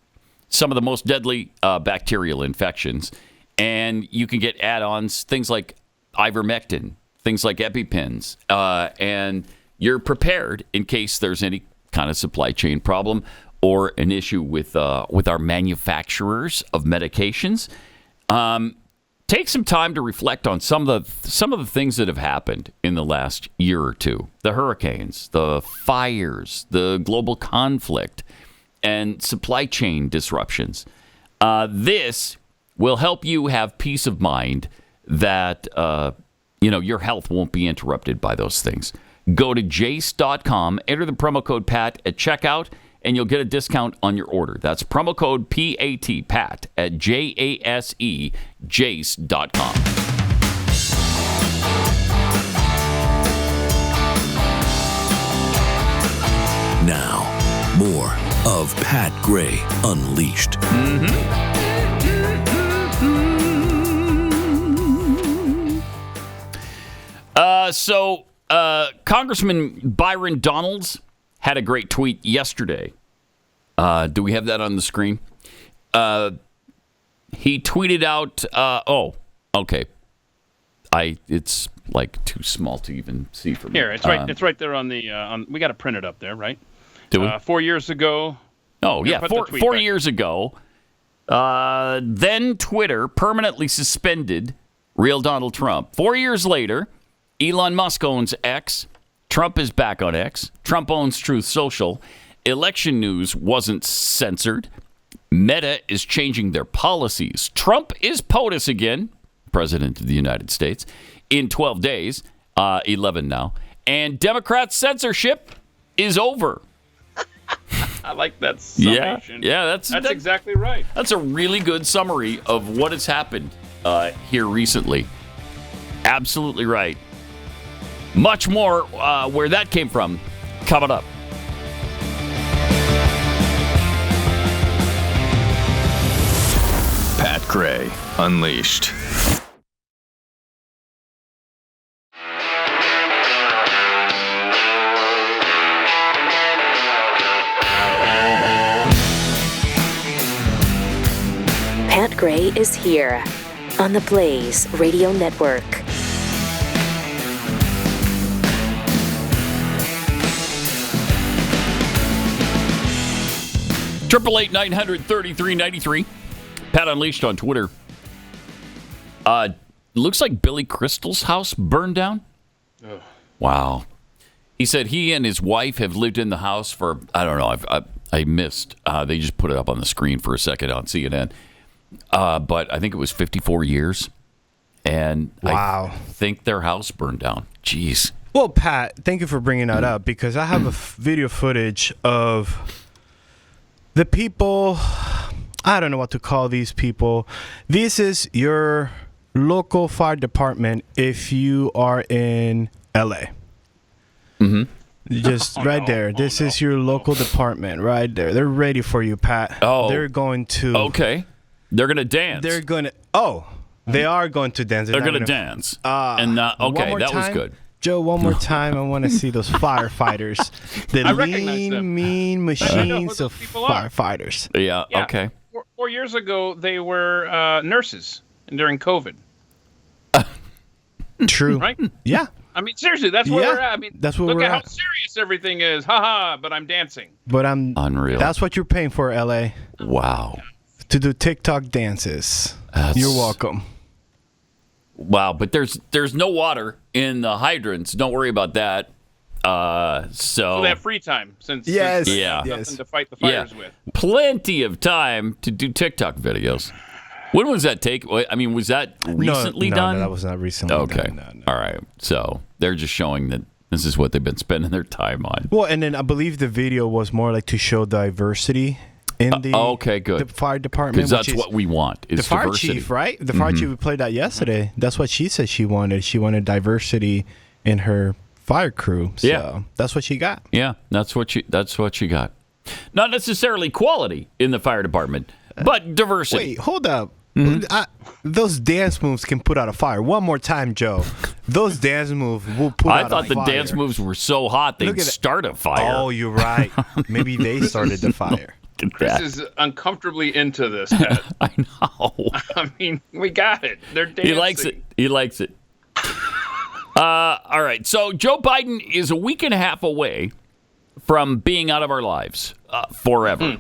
some of the most deadly bacterial infections. And you can get add-ons, things like ivermectin, things like EpiPens. And you're prepared in case there's any kind of supply chain problem or an issue with our manufacturers of medications. Take some time to reflect on some of the things that have happened in the last year or two. The hurricanes, the fires, the global conflict, and supply chain disruptions. This will help you have peace of mind that your health won't be interrupted by those things. Go to jace.com, enter the promo code PAT at checkout, and you'll get a discount on your order. That's promo code PAT, PAT, at JASE, jace.com. Now, more of Pat Gray Unleashed. Congressman Byron Donalds had a great tweet yesterday. Do we have that on the screen? He tweeted out, okay. It's like too small to even see for me. Here, it's right. It's right there on the. We got to print it up there, right? Do we? 4 years ago. Oh yeah, four years ago. Then Twitter permanently suspended real Donald Trump. 4 years later, Elon Musk owns X. Trump is back on X. Trump owns Truth Social. Election news wasn't censored. Meta is changing their policies. Trump is POTUS again, President of the United States, in 12 days, 11 now. And Democrat censorship is over. I like that summation. Yeah, that's exactly right. That's a really good summary of what has happened here recently. Absolutely right. Much more where that came from coming up. Pat Gray Unleashed. Pat Gray is here on the Blaze Radio Network. Triple 8-900-3393. Pat Unleashed on Twitter. Looks like Billy Crystal's house burned down. Ugh. Wow. He said he and his wife have lived in the house for, I don't know, I missed. They just put it up on the screen for a second on CNN. But I think it was 54 years. And wow. I think their house burned down. Jeez. Well, Pat, thank you for bringing that up, because I have a video footage of the people. I don't know what to call these people. This is your local fire department if you are in LA. Mm-hmm. Just right there. This is your local department right there. They're ready for you, Pat. Oh. They're going to. Okay. They're going to dance. They're going to. Oh. They are going to dance. They're going to dance. And okay, that was good. Joe, one more time. I want to see those firefighters. The lean, mean machines of firefighters. Yeah, okay. 4 years ago, they were nurses during COVID. True. Right? Yeah. I mean, seriously, that's where we're at. I mean, that's where look we're at at. how serious everything is. Ha-ha, but I'm dancing. But I'm unreal. That's what you're paying for, LA. Wow. To do TikTok dances. You're welcome. Wow, but there's no water in the hydrants. Don't worry about that. So they have free time since they Yes. have Yeah. nothing to fight the fires with. Plenty of time to do TikTok videos. When was that I mean, was that recently done? No, that was not recently Okay. done. All right. So they're just showing that this is what they've been spending their time on. Well, and then I believe the video was more like to show diversity in the, okay, good. the fire department. Because that's what we want is the fire diversity. chief, right? The fire chief, we played that yesterday. That's what she said she wanted. She wanted diversity in her fire crew. So that's what she got. Yeah, that's what she got. Not necessarily quality in the fire department, but diversity. Wait, hold up. Those dance moves can put out a fire. One more time, Joe. Those dance moves will put out a fire. I thought the dance moves were so hot they'd start a fire. Oh, you're right. Maybe they started the fire. Chris is uncomfortably into this, Pat. I know. I mean, we got it. They're dancing. He likes it. All right. So Joe Biden is a week and a half away from being out of our lives forever.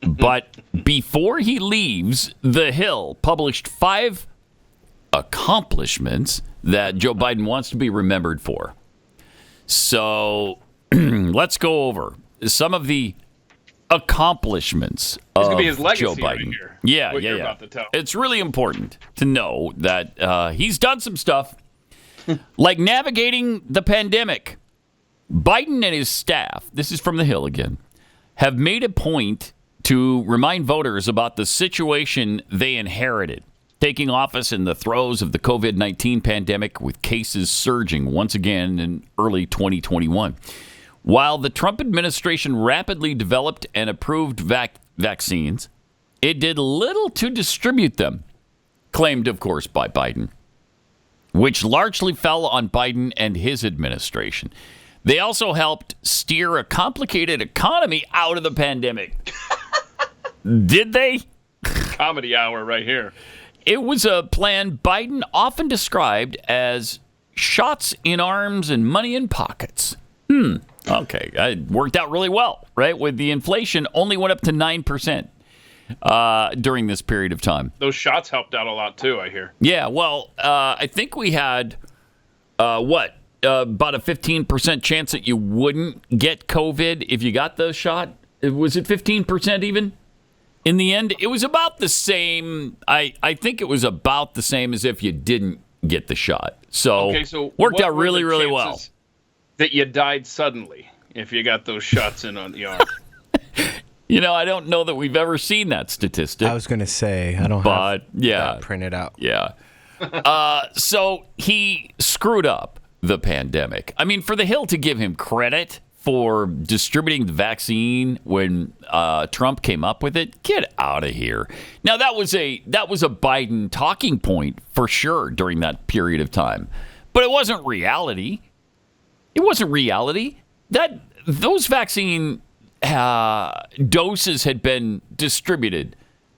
But before he leaves, The Hill published 5 accomplishments that Joe Biden wants to be remembered for. So let's go over some of the accomplishments of gonna be his legacy Joe Biden. right here, Yeah. what you're about to tell. It's really important to know that he's done some stuff like navigating the pandemic. Biden and his staff, this is from The Hill again, have made a point to remind voters about the situation they inherited, taking office in the throes of the COVID-19 pandemic with cases surging once again in early 2021. While the Trump administration rapidly developed and approved vaccines, it did little to distribute them, claimed, of course, by Biden, which largely fell on Biden and his administration. They also helped steer a complicated economy out of the pandemic. Did they? Comedy hour right here. It was a plan Biden often described as shots in arms and money in pockets. Okay, it worked out really well, right? With the inflation only went up to 9% during this period of time. Those shots helped out a lot too, I hear. Yeah, well, I think we had, about a 15% chance that you wouldn't get COVID if you got the shot. Was it 15% even? In the end, it was about the same. I think it was about the same as if you didn't get the shot. So, worked out really, really well. That you died suddenly if you got those shots in on the arm. You know, I don't know that we've ever seen that statistic. I was going to say, I don't have that printed out. Yeah. So he screwed up the pandemic. I mean, for The Hill to give him credit for distributing the vaccine when Trump came up with it, get out of here. Now, that was a Biden talking point for sure during that period of time. But it wasn't reality. It wasn't reality. That those vaccine doses had been distributed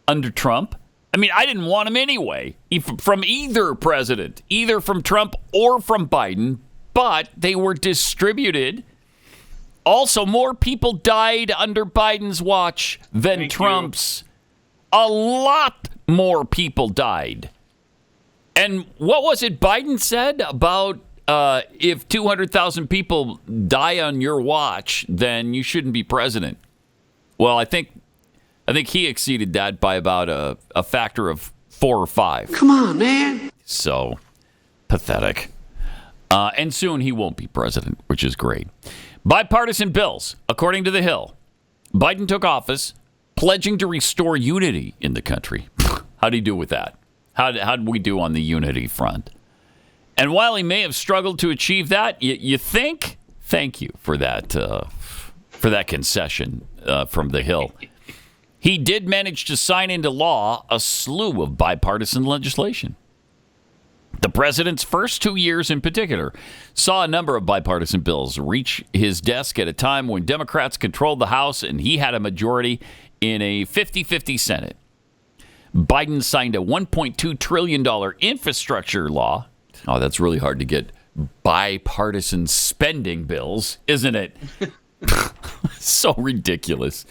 under Trump. I mean, I didn't want them anyway, from either president, either from Trump or from Biden, but they were distributed. Also, more people died under Biden's watch than Trump's. A lot more people died. And what was it Biden said about if 200,000 people die on your watch, then you shouldn't be president? Well, I think he exceeded that by about a factor of 4 or 5. Come on, man. So pathetic. And soon he won't be president, which is great. Bipartisan bills, according to The Hill. Biden took office pledging to restore unity in the country. How'd he do with that? How'd we do on the unity front? And while he may have struggled to achieve that, you think? Thank you for that concession from The Hill. He did manage to sign into law a slew of bipartisan legislation. The president's first 2 years in particular saw a number of bipartisan bills reach his desk at a time when Democrats controlled the House and he had a majority in a 50-50 Senate. Biden signed a $1.2 trillion infrastructure law. Oh, that's really hard to get bipartisan spending bills, isn't it? So ridiculous.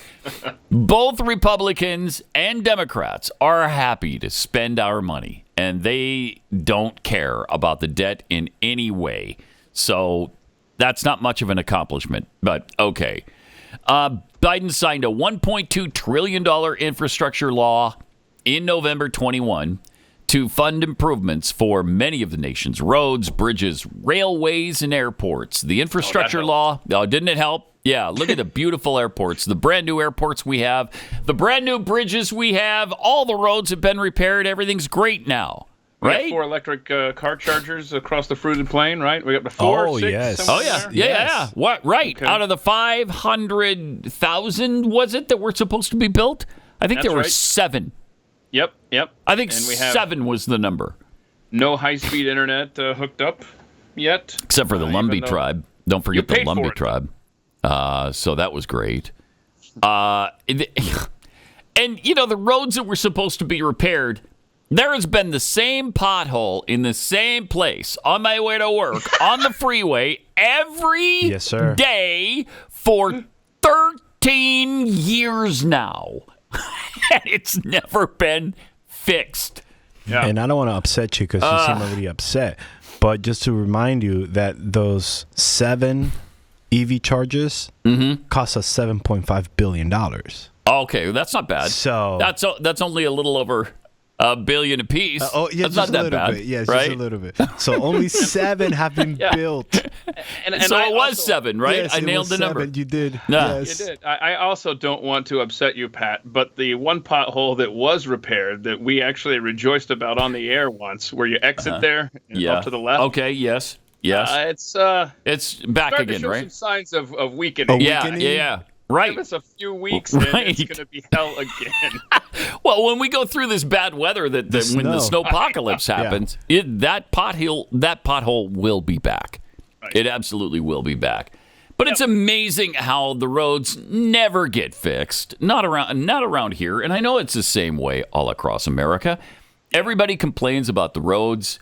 Both Republicans and Democrats are happy to spend our money, and they don't care about the debt in any way. So That's not much of an accomplishment, but okay. Biden signed a $1.2 trillion infrastructure law in November 21 to fund improvements for many of the nation's roads, bridges, railways, and airports. The infrastructure law, didn't it help? Yeah, look at the beautiful airports, the brand new airports we have, the brand new bridges we have, all the roads have been repaired. Everything's great now, right? We have 4 electric car chargers across the fruited plain, right? We got the 4, 6. Yes. Oh, yeah. Yeah. What? Right. Okay. Out of the 500,000, was it, that were supposed to be built? I think there were 7. Yep. I think 7 was the number. No high-speed internet hooked up yet. Except for the Lumbee tribe. Don't forget the Lumbee tribe. So that was great. And, the roads that were supposed to be repaired, there has been the same pothole in the same place on my way to work on the freeway every day for 13 years now. And it's never been fixed. Yeah. And I don't want to upset you because you seem already upset. But just to remind you that those 7 EV charges cost us $7.5 billion. Okay, that's not bad. So that's only a little over $1 billion apiece. That's not that bad. Bit. Yeah, right? just a little bit. So only 7 have been built. And so it was 7, right? Yes, I nailed the number. You did. No. Yes. You did. I also don't want to upset you, Pat, but the one pothole that was repaired that we actually rejoiced about on the air once, where you exit there and up to the left. Okay. Yes. It's back again, to show right? Some signs of weakening. Yeah. Right. Give us a few weeks, and it's going to be hell again. Well, when we go through this bad weather, when the snowpocalypse happens, that pothole will be back. Right. It absolutely will be back. But it's amazing how the roads never get fixed. Not around here, and I know it's the same way all across America. Everybody complains about the roads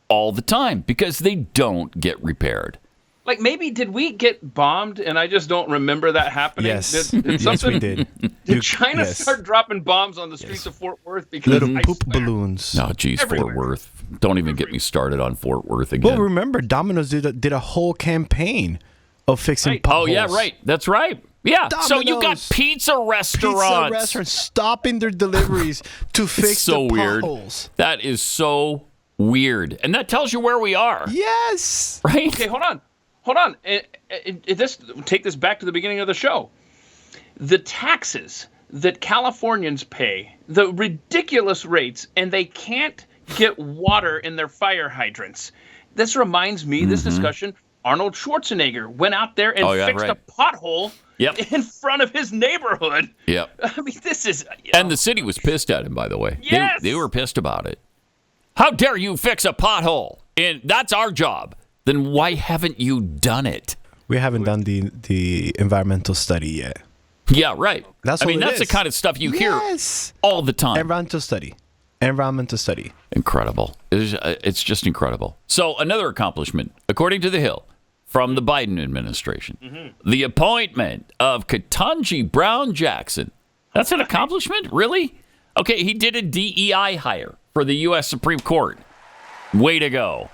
all the time because they don't get repaired. Like, maybe did we get bombed and I just don't remember that happening? Yes. Did yes, we did. Did China start dropping bombs on the streets of Fort Worth? Because little poop balloons. No, geez, Fort Worth. Don't even get me started on Fort Worth again. Well, remember, Domino's did a whole campaign of fixing potholes. Oh, yeah, right. That's right. Yeah, Domino's. So you got pizza restaurants stopping their deliveries to fix the potholes. That is so weird. And that tells you where we are. Yes. Right? Okay, hold on. Take this back to the beginning of the show. The taxes that Californians pay, the ridiculous rates, and they can't get water in their fire hydrants. This reminds me, this discussion, Arnold Schwarzenegger went out there and fixed a pothole in front of his neighborhood. Yep. I mean, this is... And the city was pissed at him, by the way. Yes. They were pissed about it. How dare you fix a pothole? And that's our job. Then why haven't you done it? We haven't done the environmental study yet. Yeah, right. That's the kind of stuff you hear all the time. Environmental study. Incredible. It's just incredible. So another accomplishment, according to The Hill, from the Biden administration, the appointment of Ketanji Brown Jackson. That's an accomplishment? Really? Okay, he did a DEI hire for the U.S. Supreme Court. Way to go.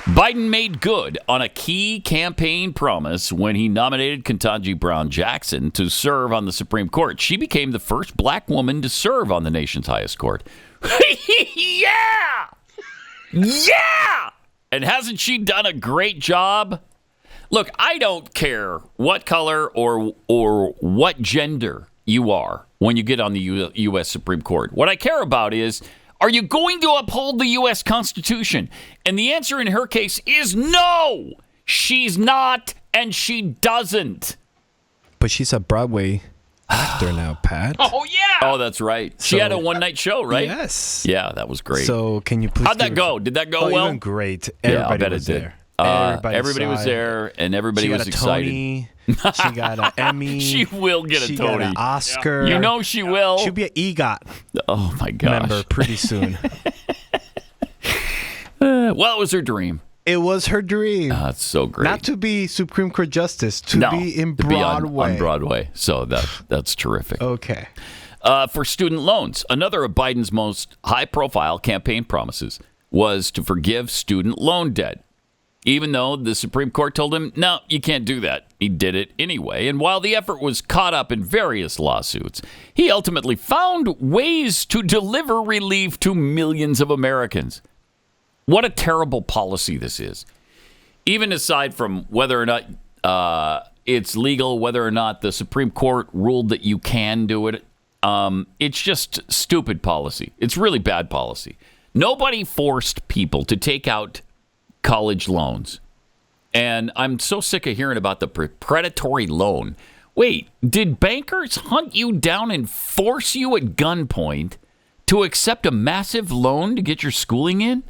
Biden made good on a key campaign promise when he nominated Ketanji Brown Jackson to serve on the Supreme Court. She became the first black woman to serve on the nation's highest court. Yeah! And hasn't she done a great job? Look, I don't care what color or what gender you are when you get on the U.S. Supreme Court. What I care about is, are you going to uphold the U.S. Constitution? And the answer in her case is no. She's not, and she doesn't. But she's a Broadway actor now, Pat. Oh, yeah. Oh, that's right. She had a one-night show, right? Yes. Yeah, that was great. So can you please... How'd that go? Did that go well? It went great. Everybody was there. Everybody was there, and everybody was excited. Tony. She got an Emmy. She will get a Tony. She got an Oscar. You know she will. She'll be an EGOT. Oh, my gosh. Member pretty soon. Well, it was her dream. It was her dream. It's so great. Not to be Supreme Court Justice, to be in Broadway. On Broadway. So that's terrific. Okay. For student loans, another of Biden's most high-profile campaign promises was to forgive student loan debt. even though the Supreme Court told him, no, you can't do that. He did it anyway. And while the effort was caught up in various lawsuits, he ultimately found ways to deliver relief to millions of Americans. What a terrible policy this is. Even aside from whether or not it's legal, whether or not the Supreme Court ruled that you can do it, it's just stupid policy. It's really bad policy. Nobody forced people to take out college loans. And I'm so sick of hearing about the predatory loan. Wait, did bankers hunt you down and force you at gunpoint to accept a massive loan to get your schooling in?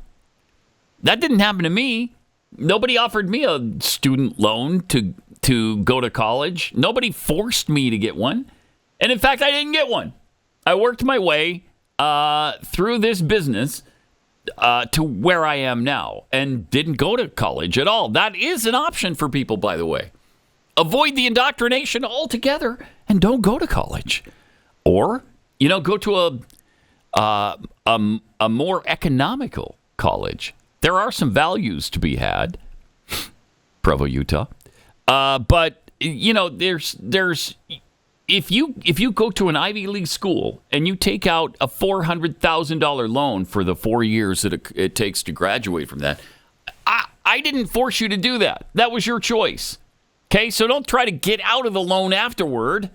That didn't happen to me. Nobody offered me a student loan to go to college. Nobody forced me to get one. And in fact, I didn't get one. I worked my way through this business to where I am now and didn't go to college at all. That is an option for people, by the way. Avoid the indoctrination altogether and don't go to college. Or, go to a more economical college. There are some values to be had. Provo, Utah. But, there's if you go to an Ivy League school and you take out a $400,000 loan for the 4 years that it takes to graduate from that, I didn't force you to do that. That was your choice. Okay, so don't try to get out of the loan afterward.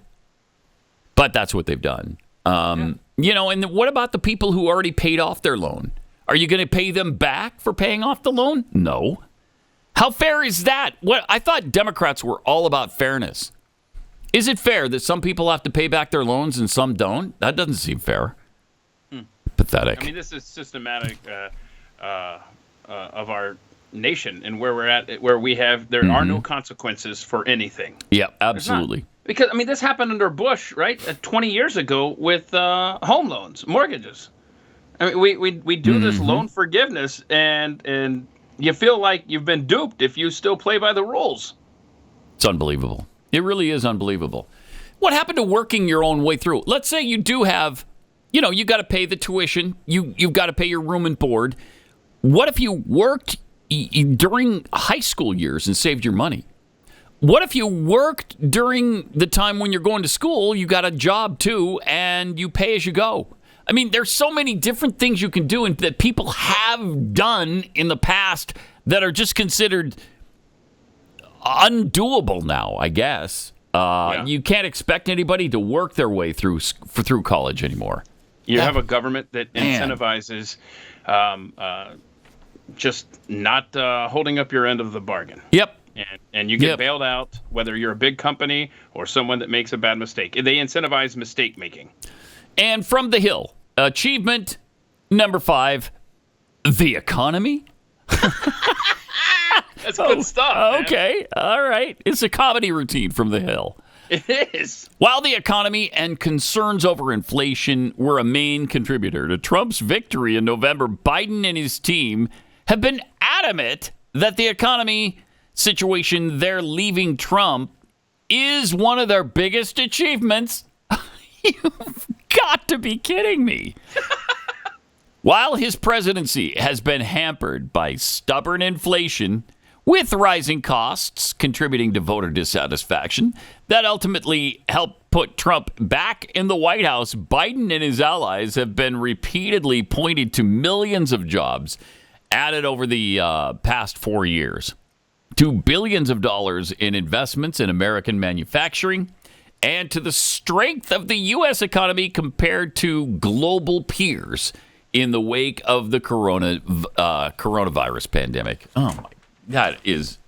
But that's what they've done. And what about the people who already paid off their loan? Are you going to pay them back for paying off the loan? No. How fair is that? I thought Democrats were all about fairness. Is it fair that some people have to pay back their loans and some don't? That doesn't seem fair. Pathetic. I mean, this is systematic of our nation and where we're at, where there are no consequences for anything. Yeah, absolutely. Because, this happened under Bush, right? 20 years ago with home loans, mortgages. I mean, we do this loan forgiveness, and you feel like you've been duped if you still play by the rules. It's unbelievable. It really is unbelievable. What happened to working your own way through? Let's say you do have, you got to pay the tuition. You've got to pay your room and board. What if you worked during high school years and saved your money? What if you worked during the time when you're going to school, you got a job too, and you pay as you go? I mean, there's so many different things you can do and that people have done in the past that are just considered undoable now, I guess. You can't expect anybody to work their way through college anymore. You have a government that incentivizes just not holding up your end of the bargain. Yep. And you get bailed out, whether you're a big company or someone that makes a bad mistake. They incentivize mistake making. And from the Hill, achievement number 5, the economy. That's good stuff. Okay, all right. It's a comedy routine from the Hill. It is. While the economy and concerns over inflation were a main contributor to Trump's victory in November, Biden and his team have been adamant that the economy situation they're leaving Trump is one of their biggest achievements. You've got to be kidding me. While his presidency has been hampered by stubborn inflation, with rising costs contributing to voter dissatisfaction that ultimately helped put Trump back in the White House, Biden and his allies have been repeatedly pointed to millions of jobs added over the past 4 years, to billions of dollars in investments in American manufacturing, and to the strength of the U.S. economy compared to global peers in the wake of the coronavirus pandemic. Oh, my. That is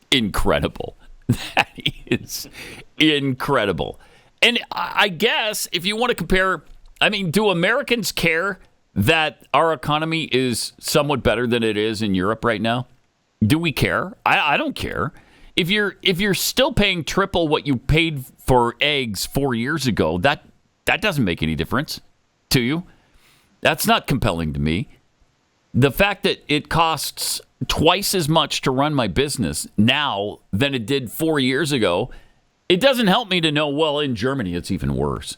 incredible. That is incredible. And I guess if you want to compare, do Americans care that our economy is somewhat better than it is in Europe right now? Do we care? I don't care. If you're still paying triple what you paid for eggs 4 years ago, that doesn't make any difference to you. That's not compelling to me. The fact that it costs twice as much to run my business now than it did 4 years ago, it doesn't help me to know, well, in Germany, it's even worse.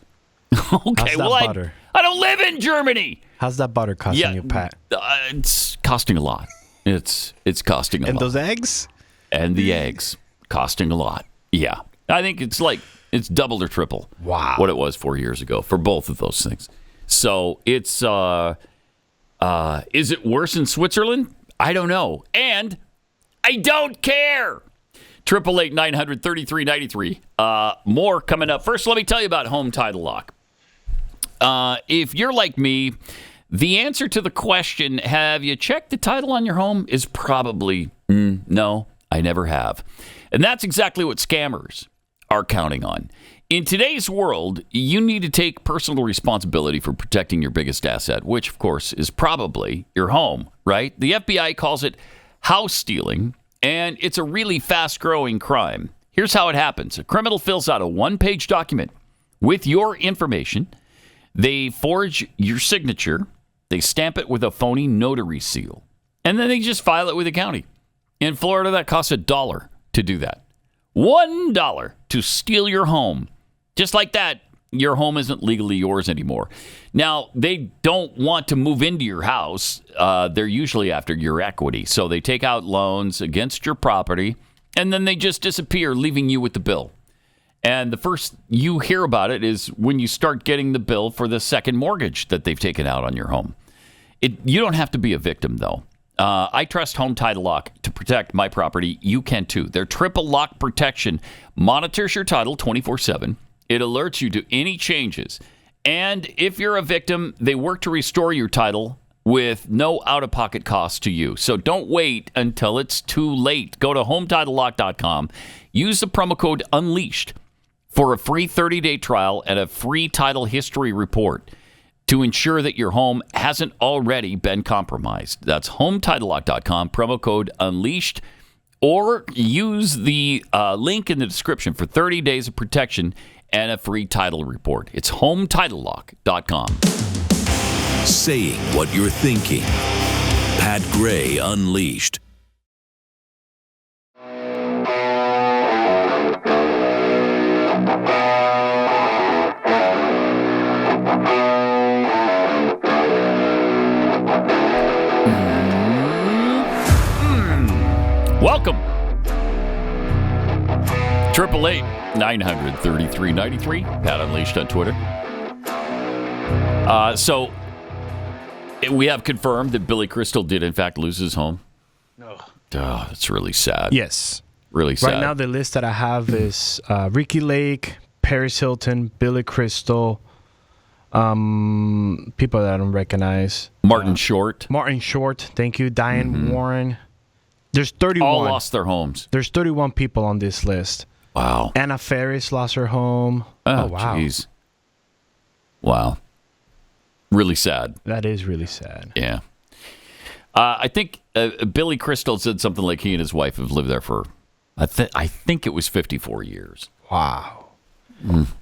Okay, well, I don't live in Germany. How's that butter costing you, Pat? It's costing a lot. It's costing a lot. And those eggs? And the eggs costing a lot. Yeah. I think it's double or triple what it was 4 years ago for both of those things. So it's is it worse in Switzerland? I don't know. And I don't care. 888-900-3393. More coming up. First, let me tell you about Home Title Lock. If you're like me, the answer to the question, have you checked the title on your home, is probably no, I never have. And that's exactly what scammers are counting on. In today's world, you need to take personal responsibility for protecting your biggest asset, which, of course, is probably your home, right? The FBI calls it house stealing, and it's a really fast-growing crime. Here's how it happens. A criminal fills out a one-page document with your information. They forge your signature. They stamp it with a phony notary seal. And then they just file it with the county. In Florida, that costs $1 to do that. $1 to steal your home. Just like that, your home isn't legally yours anymore. Now, they don't want to move into your house. They're usually after your equity. So they take out loans against your property, and then they just disappear, leaving you with the bill. And the first you hear about it is when you start getting the bill for the second mortgage that they've taken out on your home. You don't have to be a victim, though. I trust Home Title Lock to protect my property. You can, too. Their triple lock protection monitors your title 24/7. It alerts you to any changes. And if you're a victim, they work to restore your title with no out-of-pocket costs to you. So don't wait until it's too late. Go to HometitleLock.com. Use the promo code UNLEASHED for a free 30-day trial and a free title history report to ensure that your home hasn't already been compromised. That's HometitleLock.com, promo code UNLEASHED. Or use the link in the description for 30 days of protection and a free title report. It's HometitleLock.com. Saying what you're thinking. Pat Gray Unleashed. Welcome. 888-900-3393. Pat Unleashed on Twitter. So we have confirmed that Billy Crystal did, in fact, lose his home. Oh, that's really sad. Yes. Really sad. Right now, the list that I have is Ricky Lake, Paris Hilton, Billy Crystal, people that I don't recognize. Martin Short. Martin Short, thank you. Diane Warren. There's 31. All lost their homes. There's 31 people on this list. Wow. Anna Faris lost her home. Oh, wow. Jeez. Wow. Really sad. That is really sad. Yeah. I think Billy Crystal said something like he and his wife have lived there for, I think it was 54 years. Wow.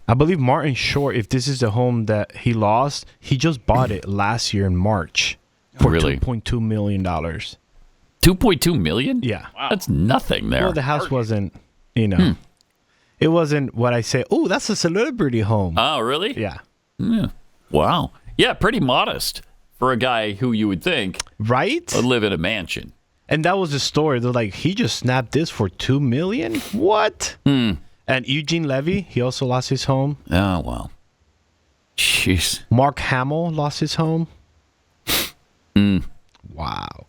I believe Martin Short, if this is the home that he lost, he just bought it last year in March for $2.2 million. $2.2 million? Yeah. Wow. That's nothing there. Well, the house wasn't, it wasn't what I say, oh, that's a celebrity home. Oh, really? Yeah. Wow. Yeah, pretty modest for a guy who you would think would live in a mansion. And that was the story. They're like, he just snapped this for $2 million? What? And Eugene Levy, he also lost his home. Oh, wow. Jeez. Mark Hamill lost his home. Wow.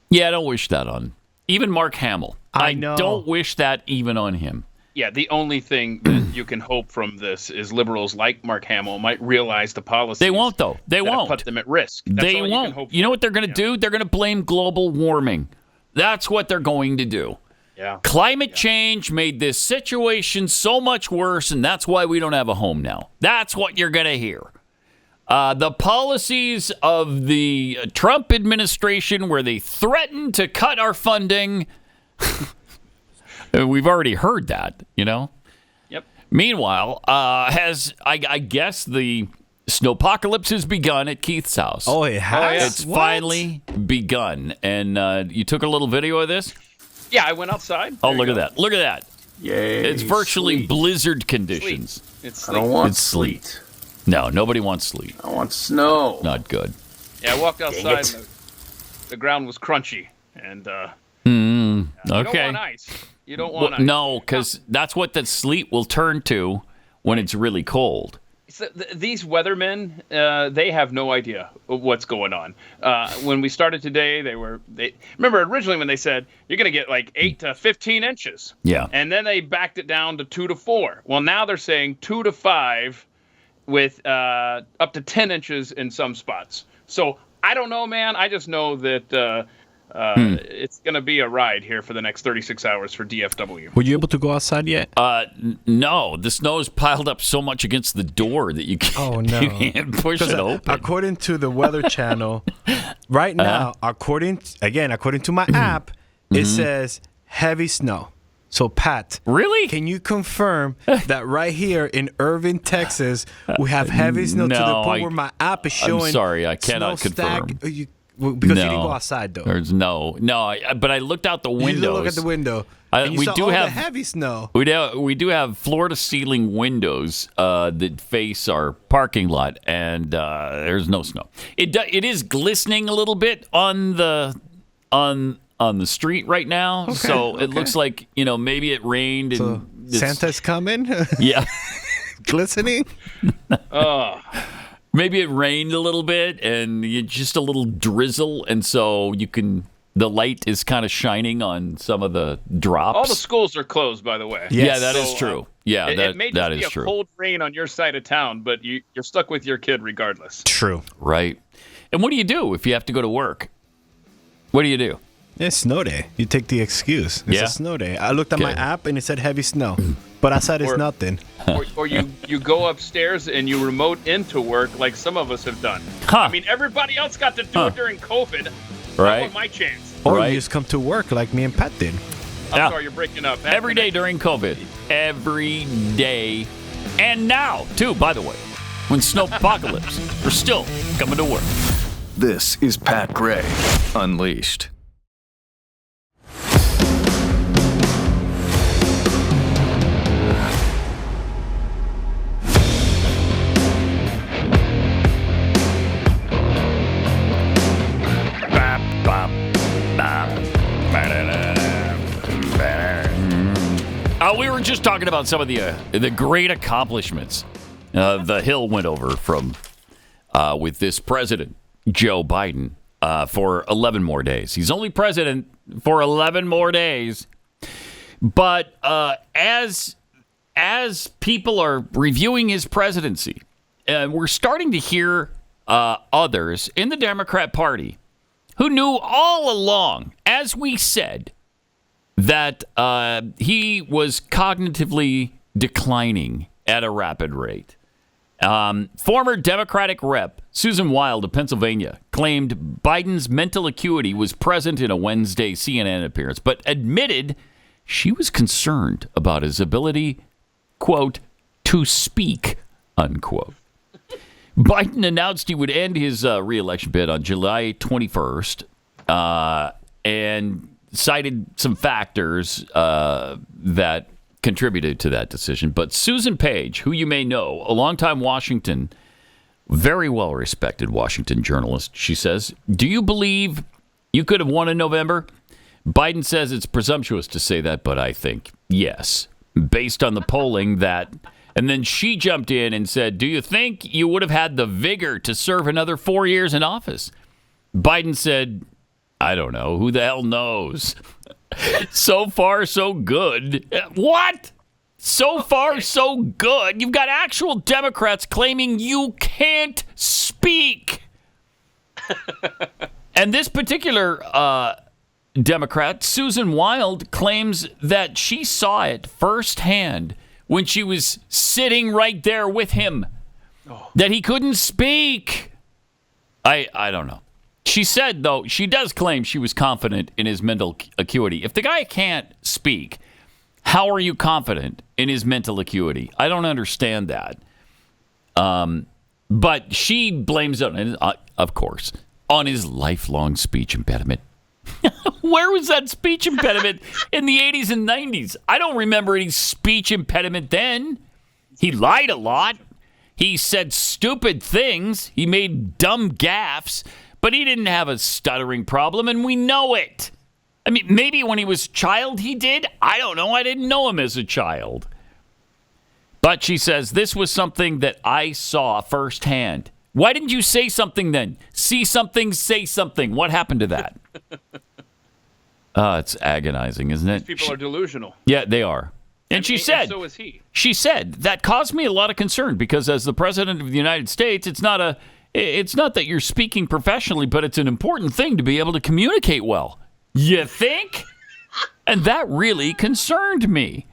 Yeah, I don't wish that on even Mark Hamill. I know. Don't wish that even on him. Yeah, the only thing that you can hope from this is liberals like Mark Hamill might realize the policies. They won't, though. They won't put them at risk. That's they won't. You know what they're going to do? They're going to blame global warming. That's what they're going to do. Yeah. Climate change made this situation so much worse, and that's why we don't have a home now. That's what you're going to hear. The policies of the Trump administration where they threatened to cut our funding. We've already heard that, Yep. Meanwhile, I guess the snowpocalypse has begun at Keith's house. Oh, it has? It's finally begun. And you took a little video of this? Yeah, I went outside. Oh, look at that. Look at that. Yay. It's virtually sleet. Blizzard conditions. Sleet. It's I sleet. don't want It's sleet. No, nobody wants sleet. I want snow. Not good. Yeah, I walked outside and the ground was crunchy. And Okay. you don't want ice. You don't want ice. No, because that's what the sleet will turn to when it's really cold. So these weathermen, they have no idea what's going on. When we started today, they remember originally when they said you're going to get like 8 to 15 inches. Yeah. And then they backed it down to 2 to 4. Well, now they're saying 2 to 5 with up to 10 inches in some spots. So I don't know, man. I just know that it's going to be a ride here for the next 36 hours for DFW. Were you able to go outside yet? No. The snow is piled up so much against the door that you can't, you can't push it open. According to the Weather Channel, right now, according to my app, it says heavy snow. So, Pat, really? Can you confirm that right here in Irving, Texas, we have heavy snow to the point where my app is showing? I'm sorry, I cannot confirm. Because you didn't go outside, though. There's but I looked out the windows. You did look at the window. We do have the heavy snow. We do have floor-to-ceiling windows that face our parking lot, and there's no snow. It is glistening a little bit on the street right now, so it looks like maybe it rained. So and Santa's coming. Yeah, glistening. Maybe it rained a little bit and just a little drizzle, and so the light is kind of shining on some of the drops. All the schools are closed, by the way. Yes. Yeah, that is true. Yeah, it may just be a true. cold rain on your side of town, but you're stuck with your kid regardless. True. Right. And what do you do if you have to go to work? What do you do? It's snow day. You take the excuse. It's a snow day. I looked at my app and it said heavy snow, but outside it's nothing. Or you go upstairs and you remote into work like some of us have done. Huh. I mean, everybody else got to do it during COVID. Right. I want my chance. Or you just come to work like me and Pat did. I'm sorry, you're breaking up. Every day during COVID. Every day. And now, too, by the way, when Snowpocalypse, we're still coming to work. This is Pat Gray Unleashed. We were just talking about some of the great accomplishments the Hill went over from with this president, Joe Biden, for 11 more days. He's only president for 11 more days. But as people are reviewing his presidency, we're starting to hear others in the Democrat Party who knew all along, as we said, that he was cognitively declining at a rapid rate. Former Democratic Rep Susan Wild of Pennsylvania claimed Biden's mental acuity was present in a Wednesday CNN appearance, but admitted she was concerned about his ability, quote, to speak, unquote. Biden announced he would end his re-election bid on July 21st and cited some factors that contributed to that decision. But Susan Page, who you may know, a longtime very well-respected Washington journalist, she says, do you believe you could have won in November? Biden says it's presumptuous to say that, but I think yes, based on the polling that... And then she jumped in and said, do you think you would have had the vigor to serve another 4 years in office? Biden said, I don't know. Who the hell knows? So far, so good. What? So far, so good. You've got actual Democrats claiming you can't speak. And this particular Democrat, Susan Wild, claims that she saw it firsthand when she was sitting right there with him, that he couldn't speak. I don't know. She said, though, she does claim she was confident in his mental acuity. If the guy can't speak, how are you confident in his mental acuity? I don't understand that. But she blames it, of course, on his lifelong speech impediment. Where was that speech impediment in the 80s and 90s? I don't remember any speech impediment then. He lied a lot. He said stupid things. He made dumb gaffes. But he didn't have a stuttering problem, and we know it. I mean, maybe when he was a child he did. I don't know. I didn't know him as a child. But she says, this was something that I saw firsthand. Why didn't you say something then? See something, say something. What happened to that? It's agonizing, isn't it? These people are delusional. Yeah, they are. And she said, and so is he. She said, that caused me a lot of concern because as the president of the United States, it's not that you're speaking professionally, but it's an important thing to be able to communicate well. You think? And that really concerned me.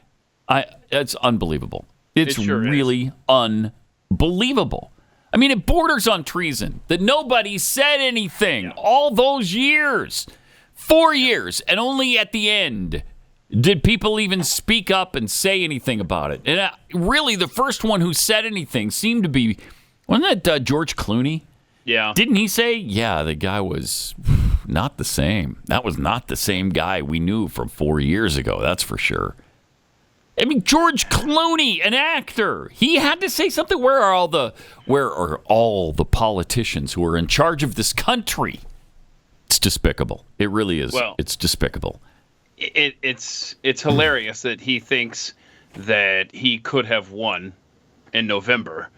It's unbelievable. It's It sure really unbelievable. I mean, it borders on treason that nobody said anything all those years. 4 years, and only at the end did people even speak up and say anything about it. And really, the first one who said anything seemed to be, wasn't that George Clooney? Yeah. Didn't he say, yeah, the guy was not the same. That was not the same guy we knew from 4 years ago, that's for sure. I mean, George Clooney, an actor, he had to say something. Where are all the politicians who are in charge of this country? It's despicable. It really is. Well, it's despicable. It's hilarious that he thinks that he could have won in November.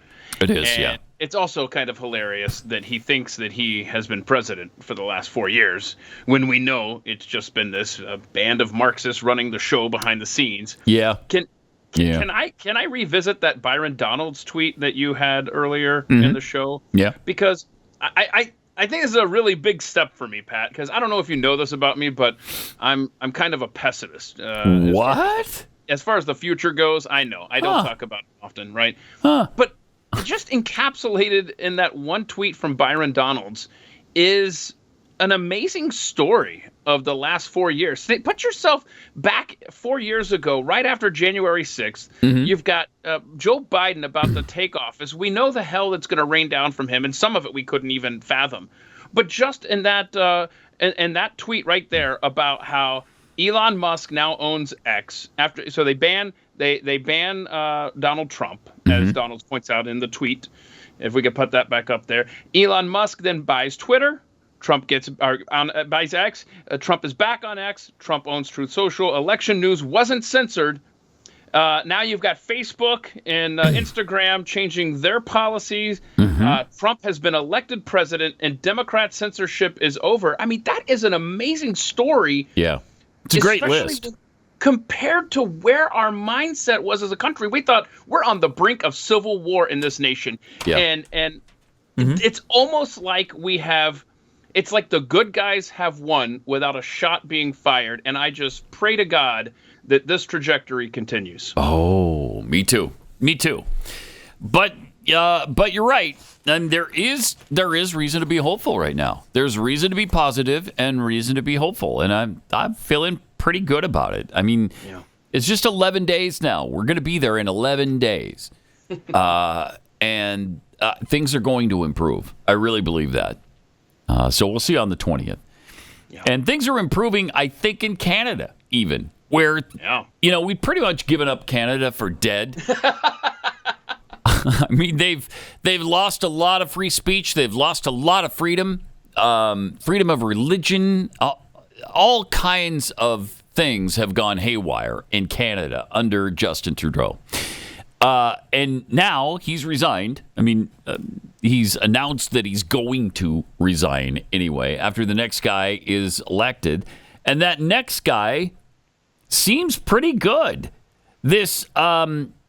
It is, and yeah. It's also kind of hilarious that he thinks that he has been president for the last 4 years when we know it's just been this band of Marxists running the show behind the scenes. Yeah. Can I revisit that Byron Donalds tweet that you had earlier in the show? Yeah. Because I think this is a really big step for me, Pat, because I don't know if you know this about me, but I'm kind of a pessimist. What? As far as the future goes, I know. I don't talk about it often, right? But just encapsulated in that one tweet from Byron Donalds is an amazing story of the last 4 years. Put yourself back 4 years ago, right after January 6th. You've got Joe Biden about to take office. We know the hell that's going to rain down from him, and some of it we couldn't even fathom. But just in that tweet right there about how Elon Musk now owns X, so they ban Donald Trump, as Donald points out in the tweet. If we could put that back up there, Elon Musk then buys Twitter. Trump buys X. Trump is back on X. Trump owns Truth Social. Election news wasn't censored. Now you've got Facebook and Instagram changing their policies. Trump has been elected president, and Democrat censorship is over. I mean, that is an amazing story. Yeah, it's a great list. Compared to where our mindset was as a country, we thought we're on the brink of civil war in this nation. Yeah. And it's almost like it's like the good guys have won without a shot being fired. And I just pray to God that this trajectory continues. Oh, me too. Me too. But you're right. And there is reason to be hopeful right now. There's reason to be positive and reason to be hopeful. And I'm feeling pretty good about it. I mean, It's just 11 days now. We're going to be there in 11 days. And things are going to improve. I really believe that. So we'll see on the 20th. Yeah. And things are improving, I think, in Canada even, where, we've pretty much given up Canada for dead. I mean, they've lost a lot of free speech. They've lost a lot of freedom, freedom of religion. All kinds of things have gone haywire in Canada under Justin Trudeau. And now he's resigned. I mean, he's announced that he's going to resign anyway after the next guy is elected. And that next guy seems pretty good. This Pierre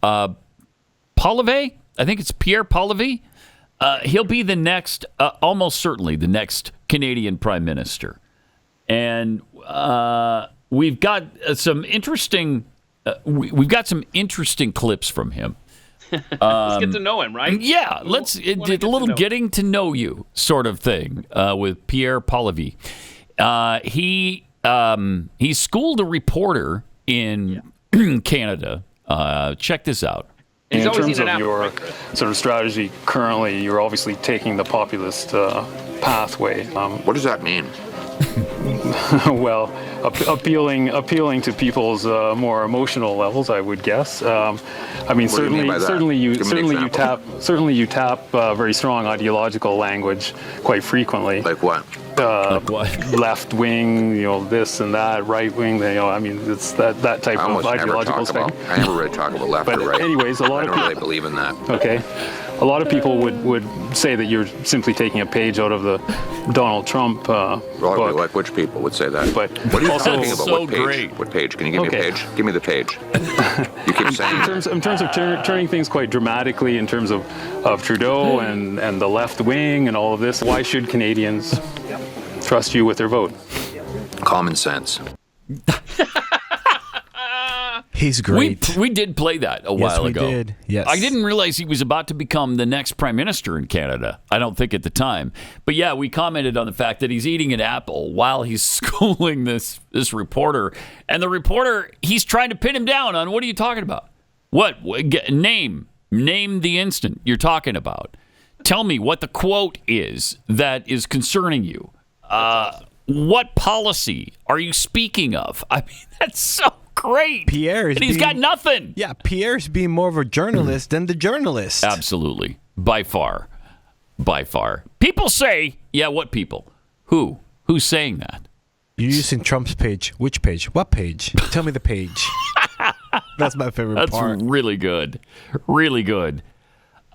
Poilievre, I think it's Pierre Poilievre. He'll be the next, almost certainly the next Canadian Prime Minister. And we've got some interesting... we've got some interesting clips from him. Let's get to know him, right? Yeah, a little getting to know you sort of thing with Pierre Poilievre. He schooled a reporter in Canada. Check this out. In terms of your sort of strategy currently, you're obviously taking the populist pathway. What does that mean? well, appealing to people's more emotional levels, I would guess. I mean, certainly you tap very strong ideological language quite frequently. Like what? Left wing, this and that, right wing. I mean, it's that type of ideological thing. I never really talk about left or right. Anyways, I don't really believe in that. Okay. A lot of people would say that you're simply taking a page out of the Donald Trump book. Like which people would say that? But what are you also, talking about? so What page? great. What page? Can you give me a page? Give me the page. You keep saying in terms of turning things quite dramatically in terms of Trudeau and the left wing and all of this, why should Canadians trust you with their vote? Common sense. He's great. We did play that a while ago. Yes, we did. Yes. I didn't realize he was about to become the next prime minister in Canada. I don't think at the time. But yeah, we commented on the fact that he's eating an apple while he's schooling this reporter. And the reporter, he's trying to pin him down on what are you talking about? What? Name the instant you're talking about. Tell me what the quote is that is concerning you. What policy are you speaking of? I mean, that's so great. He's got nothing. Yeah, Pierre's being more of a journalist than the journalist. Absolutely. By far. People say, yeah, what people? Who? Who's saying that? You're using Trump's page. Which page? What page? Tell me the page. That's my favorite part. That's really good. Really good.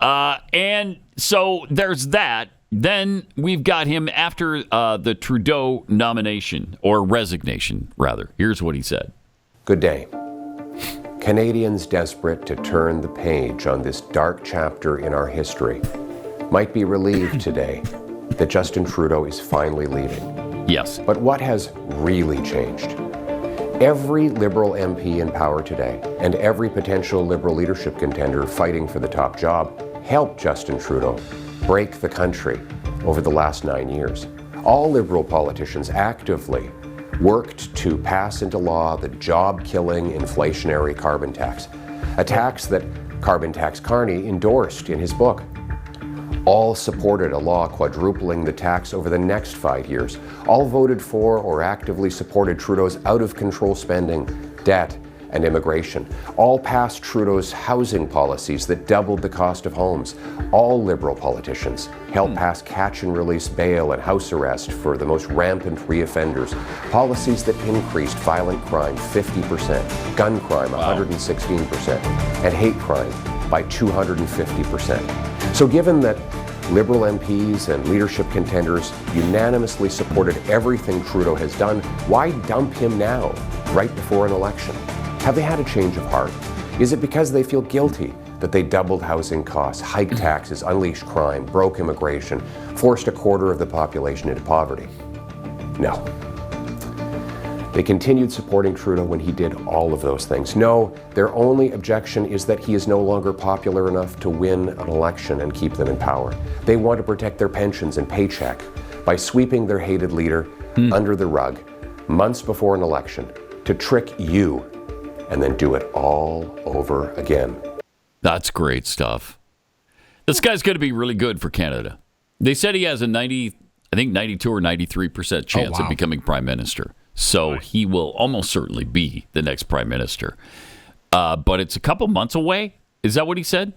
And so there's that. Then we've got him after the Trudeau nomination, or resignation, rather. Here's what he said. Good day. Canadians desperate to turn the page on this dark chapter in our history might be relieved today that Justin Trudeau is finally leaving. Yes. But what has really changed? Every Liberal MP in power today and every potential Liberal leadership contender fighting for the top job helped Justin Trudeau break the country over the last 9 years. All Liberal politicians actively worked to pass into law the job-killing inflationary carbon tax, a tax that Carbon Tax Carney endorsed in his book. All supported a law quadrupling the tax over the next 5 years. All voted for or actively supported Trudeau's out-of-control spending, debt, and immigration. All passed Trudeau's housing policies that doubled the cost of homes. All Liberal politicians helped pass catch-and-release bail and house arrest for the most rampant reoffenders. Policies that increased violent crime 50%, gun crime 116%, and hate crime by 250%. So given that Liberal MPs and leadership contenders unanimously supported everything Trudeau has done, why dump him now, right before an election? Have they had a change of heart? Is it because they feel guilty that they doubled housing costs, hiked taxes, unleashed crime, broke immigration, forced a quarter of the population into poverty? No. They continued supporting Trudeau when he did all of those things. No, their only objection is that he is no longer popular enough to win an election and keep them in power. They want to protect their pensions and paycheck by sweeping their hated leader under the rug months before an election to trick you and then do it all over again. That's great stuff. This guy's going to be really good for Canada. They said he has a 92 or 93% chance of becoming prime minister. So he will almost certainly be the next prime minister. But it's a couple months away. Is that what he said?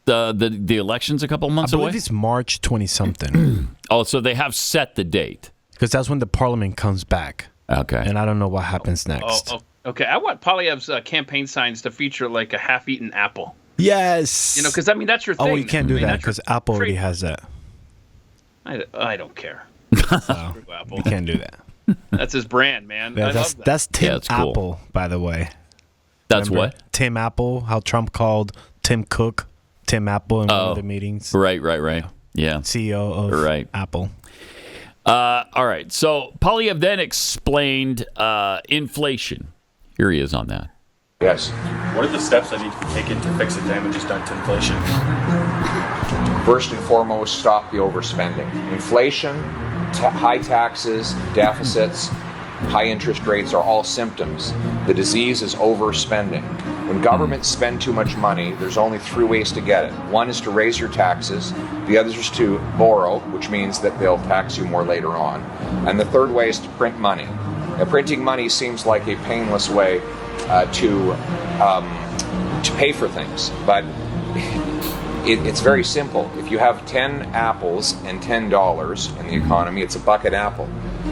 The election's a couple months away? I believe it's March 20-something. Oh, so they have set the date. Because that's when the parliament comes back. Okay. And I don't know what happens next. Okay, I want Poilievre's campaign signs to feature like a half-eaten apple. Yes. Because that's your thing. Oh, you can't do that because Apple already has that. I don't care. So, you can't do that. That's his brand, man. Yeah, I love that. That's Tim cool. Apple, by the way. That's Remember what? Tim Apple, how Trump called Tim Cook Tim Apple in one of the meetings. Right. Yeah. CEO of Apple. All right. So Poilievre then explained inflation. Here he is on that. Yes. What are the steps that need to be taken to fix the damages done to inflation? First and foremost, stop the overspending. Inflation, high taxes, deficits, high interest rates are all symptoms. The disease is overspending. When governments spend too much money, there's only three ways to get it. One is to raise your taxes. The other is to borrow, which means that they'll tax you more later on. And the third way is to print money. Now, printing money seems like a painless way to pay for things, but it's very simple. If you have 10 apples and $10 in the economy, it's a bucket apple.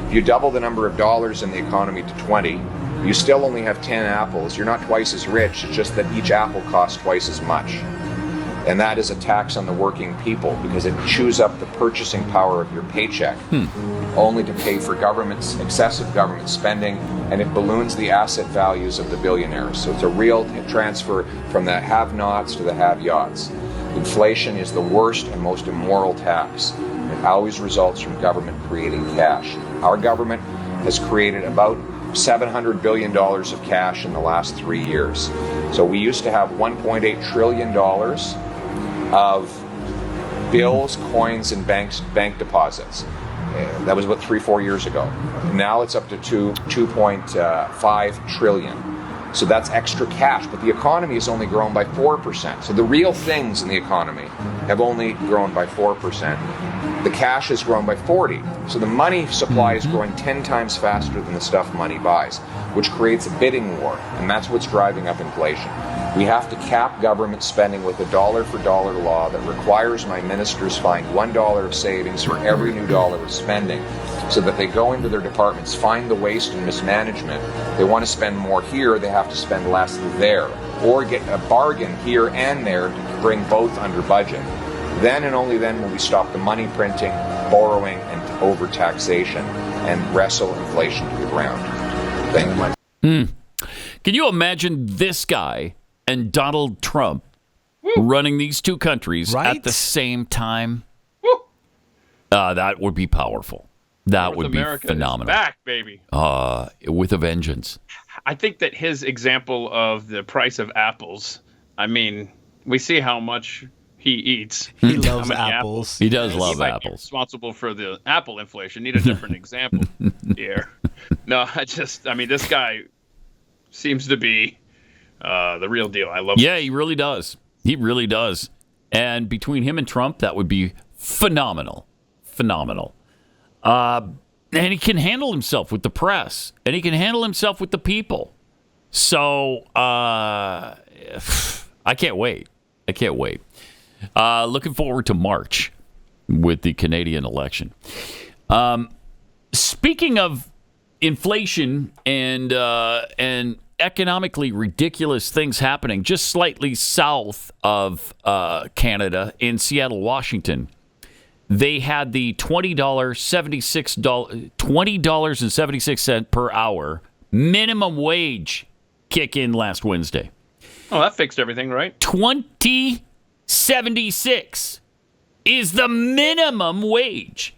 If you double the number of dollars in the economy to 20, you still only have 10 apples. You're not twice as rich. It's just that each apple costs twice as much. And that is a tax on the working people because it chews up the purchasing power of your paycheck, only to pay for excessive government spending, and it balloons the asset values of the billionaires. So it's a real transfer from the have-nots to the have-yachts. Inflation is the worst and most immoral tax. It always results from government creating cash. Our government has created about $700 billion of cash in the last 3 years. So we used to have $1.8 trillion of bills, coins, and bank deposits. That was about 3-4 years ago. Now it's up to 2.5 trillion. So that's extra cash, but the economy has only grown by 4%. So the real things in the economy have only grown by 4%. The cash has grown by 40. So the money supply is growing 10 times faster than the stuff money buys, which creates a bidding war, and that's what's driving up inflation. We have to cap government spending with a dollar-for-dollar law that requires my ministers find $1 of savings for every new dollar of spending, so that they go into their departments, find the waste and mismanagement. They want to spend more here, they have to spend less there, or get a bargain here and there to bring both under budget. Then and only then will we stop the money printing, borrowing, and overtaxation, and wrestle inflation to the ground. Thank you much. Can you imagine this guy and Donald Trump running these two countries at the same time? That would be powerful. That North would America be phenomenal. Is back, baby. With a vengeance. I think that his example of the price of apples, I mean, we see how much he eats. He loves apples. He does love he might be apples. responsible for the apple inflation. Need a different example here. No, I mean, this guy seems to be the real deal. I love. Yeah, he really does. He really does. And between him and Trump, that would be phenomenal. Phenomenal. And he can handle himself with the press, and he can handle himself with the people. So I can't wait. I can't wait. Looking forward to March with the Canadian election. Speaking of inflation and economically ridiculous things happening just slightly south of Canada in Seattle, Washington, they had the $20.76 per hour minimum wage kick in last Wednesday. Oh, that fixed everything, right? $20.76 is the minimum wage.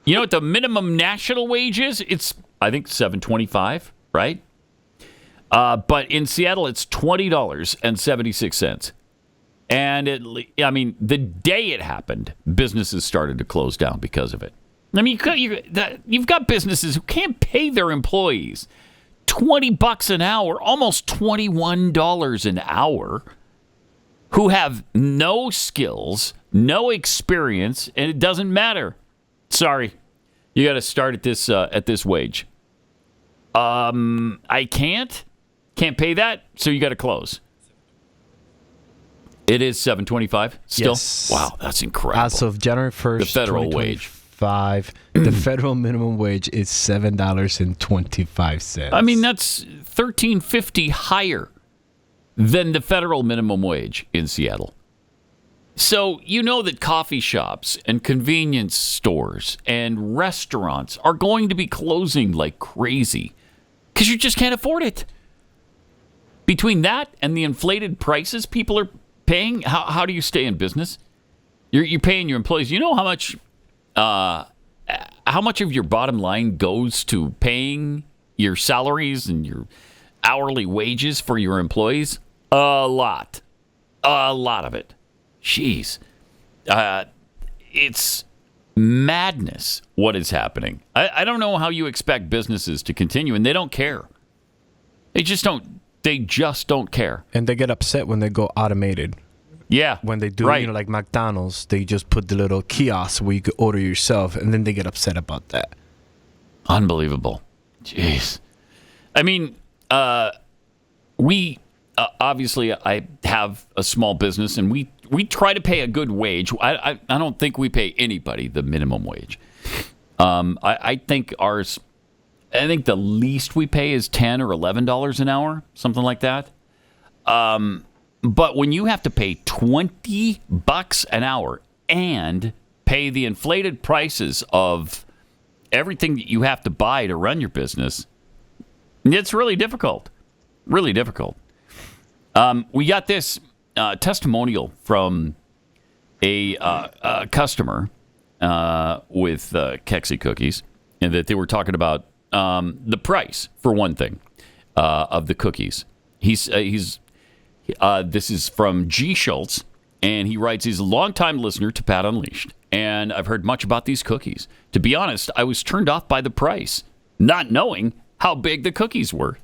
You know what the minimum national wage is? It's, I think, $7.25, right? But in Seattle, it's $20.76. And the day it happened, businesses started to close down because of it. I mean, you've got businesses who can't pay their employees $20 an hour, almost $21 an hour, who have no skills, no experience, and it doesn't matter. Sorry, you got to start at this wage. I can't pay that, so you got to close. It is $7.25 still? Yes. Wow, that's incredible. As of January 1st, the federal wage. The federal minimum wage is $7.25. I mean, that's $13.50 higher than the federal minimum wage in Seattle. So you know that coffee shops and convenience stores and restaurants are going to be closing like crazy because you just can't afford it. Between that and the inflated prices people are paying, how do you stay in business? You're paying your employees. You know how much of your bottom line goes to paying your salaries and your hourly wages for your employees? A lot of it. Jeez, it's madness what is happening. I don't know how you expect businesses to continue, and they don't care. They just don't care. And they get upset when they go automated. Yeah. When they do, like McDonald's, they just put the little kiosk where you can order yourself, and then they get upset about that. Unbelievable. Jeez. I mean, we obviously, I have a small business, and we try to pay a good wage. I don't think we pay anybody the minimum wage. I think the least we pay is $10 or $11 an hour, something like that. But when you have to pay $20 an hour and pay the inflated prices of everything that you have to buy to run your business, it's really difficult. Really difficult. We got this testimonial from a customer with Kexi cookies, and that they were talking about the price, for one thing, of the cookies. This is from G. Schultz, and he writes, he's a longtime listener to Pat Unleashed, and I've heard much about these cookies. To be honest, I was turned off by the price, not knowing how big the cookies were.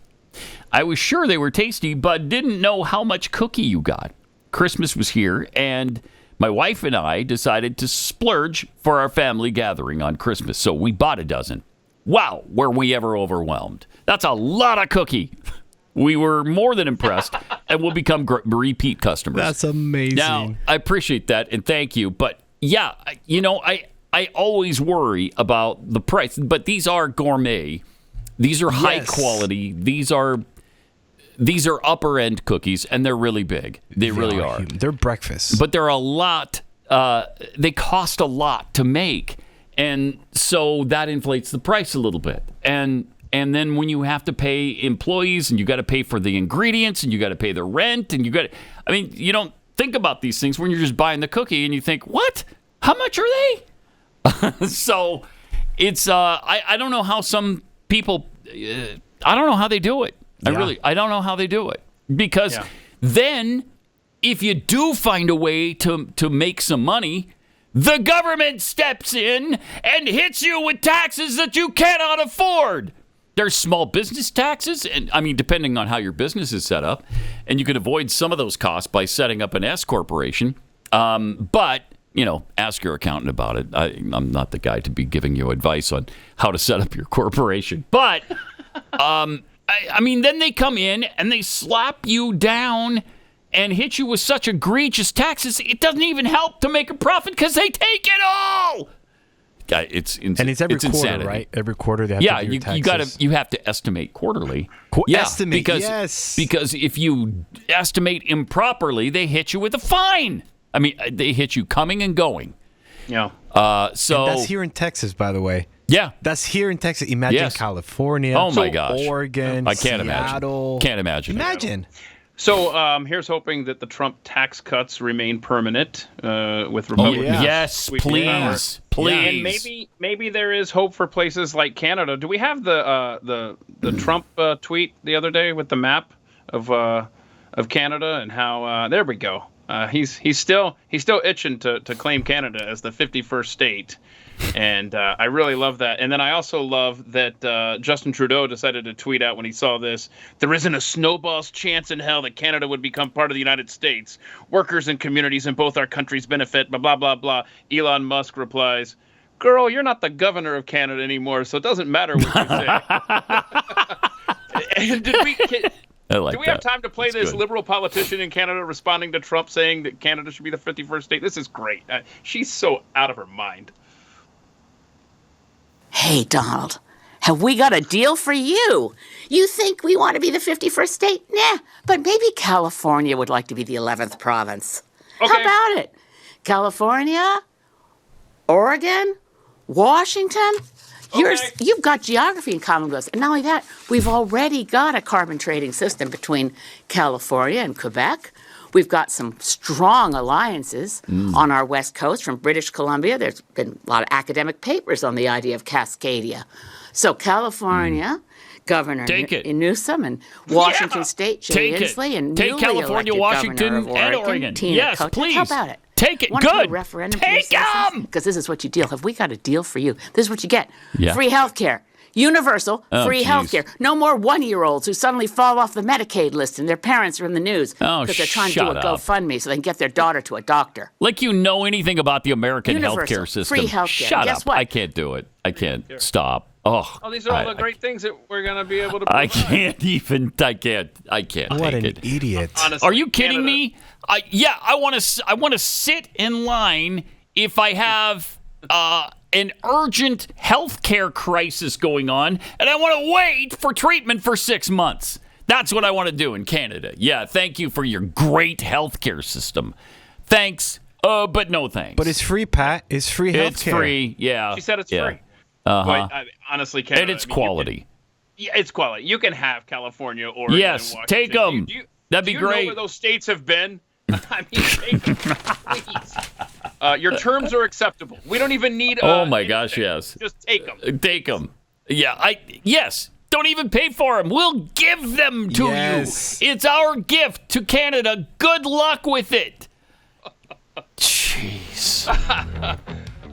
I was sure they were tasty, but didn't know how much cookie you got. Christmas was here, and my wife and I decided to splurge for our family gathering on Christmas, so we bought a dozen. Wow, were we ever overwhelmed. That's a lot of cookie. We were more than impressed, and we'll become repeat customers. That's amazing. Now, I appreciate that, and thank you. But, yeah, I always worry about the price. But these are gourmet. These are high quality. These are upper-end cookies, and they're really big. They really are. They're breakfast. But they're a lot. They cost a lot to make, and so that inflates the price a little bit. And then when you have to pay employees, and you got to pay for the ingredients, and you got to pay the rent, and you don't think about these things when you're just buying the cookie, and you think, what? How much are they? So it's I don't know how some people. I don't know how they do it. I don't know how they do it, because then if you do find a way to make some money, the government steps in and hits you with taxes that you cannot afford. There's small business taxes, and I mean, depending on how your business is set up, and you can avoid some of those costs by setting up an S corporation. But ask your accountant about it. I'm not the guy to be giving you advice on how to set up your corporation. But I mean, then they come in and they slap you down and hit you with such egregious taxes, it doesn't even help to make a profit because they take it all. It's and it's every quarter, insanity. right? Every quarter they have to do your taxes. you have to estimate quarterly. Estimate, because if you estimate improperly, they hit you with a fine. I mean, they hit you coming and going. Yeah. So and that's here in Texas, by the way. Yeah, that's here in Texas. Imagine California. Oh my gosh, Oregon. I can't Seattle. imagine. Can't imagine. Imagine. So here's hoping that the Trump tax cuts remain permanent with Republicans. Yes, please. And maybe there is hope for places like Canada. Do we have the Trump tweet the other day with the map of Canada and how there we go. He's still itching to claim Canada as the 51st state. And I really love that. And then I also love that Justin Trudeau decided to tweet out when he saw this, there isn't a snowball's chance in hell that Canada would become part of the United States. Workers and communities in both our countries benefit, blah, blah, blah, blah. Elon Musk replies, girl, you're not the governor of Canada anymore, so it doesn't matter what you say. And do we have time to play this liberal politician in Canada responding to Trump saying that Canada should be the 51st state? This is great. She's so out of her mind. Hey, Donald, have we got a deal for you? You think we want to be the 51st state? Nah, but maybe California would like to be the 11th province. Okay. How about it? California, Oregon, Washington. You've got geography in common with us. And not only that, we've already got a carbon trading system between California and Quebec. We've got some strong alliances on our west coast from British Columbia. There's been a lot of academic papers on the idea of Cascadia. So California, Governor Newsom, and Washington State, Jay Inslee, and take California, Washington, and Oregon. Tina yes, Cote. please. How about it? Take it. Want to do a Good. referendum Take them. Because this is what you deal. Have we got a deal for you? This is what you get. Yeah. Free health care. Universal Oh, free geez. health care. No more 1-year-olds who suddenly fall off the Medicaid list and their parents are in the news because they're trying to do a shut up. GoFundMe so they can get their daughter to a doctor. Like you know anything about the American Universal, healthcare system. free healthcare. Shut Guess up. what? I can't do it. I can't. Stop. Oh, These are all the great things that we're going to be able to I provide. can't even. I can't What take an it. idiot. Honestly, Are you kidding Canada- me? Yeah, I want to sit in line if I have an urgent health care crisis going on, and I want to wait for treatment for 6 months. That's what I want to do in Canada. Yeah, thank you for your great health care system. Thanks, but no thanks. But it's free, Pat. It's free health It's care. free, yeah. She said it's yeah. free. Uh-huh. But, honestly, Canada, And it's quality. It's quality. You can have California, Oregon, Yes, and Washington. take them. That'd be do you great. know where those states have been? I mean, take them, please. Your terms are acceptable. We don't even need. Oh my gosh, yes. Just take them. Take them. Yeah, yes. Don't even pay for them. We'll give them to Yes. you. It's our gift to Canada. Good luck with it. Jeez.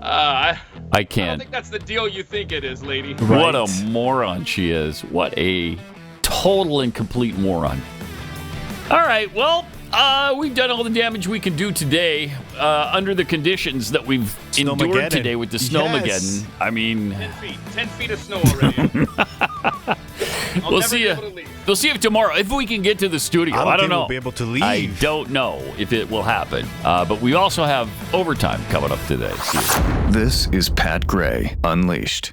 I I can't. don't think that's the deal you think it is, lady. What a moron she is. What a total and complete moron. All right, well, we've done all the damage we can do today under the conditions that we've endured today with the Snowmageddon. Yes. I mean, 10 feet of snow already. we'll see you. We'll see if tomorrow, if we can get to the studio. I don't know. We'll be able to leave. I don't know if it will happen. But we also have overtime coming up today. This is Pat Gray Unleashed.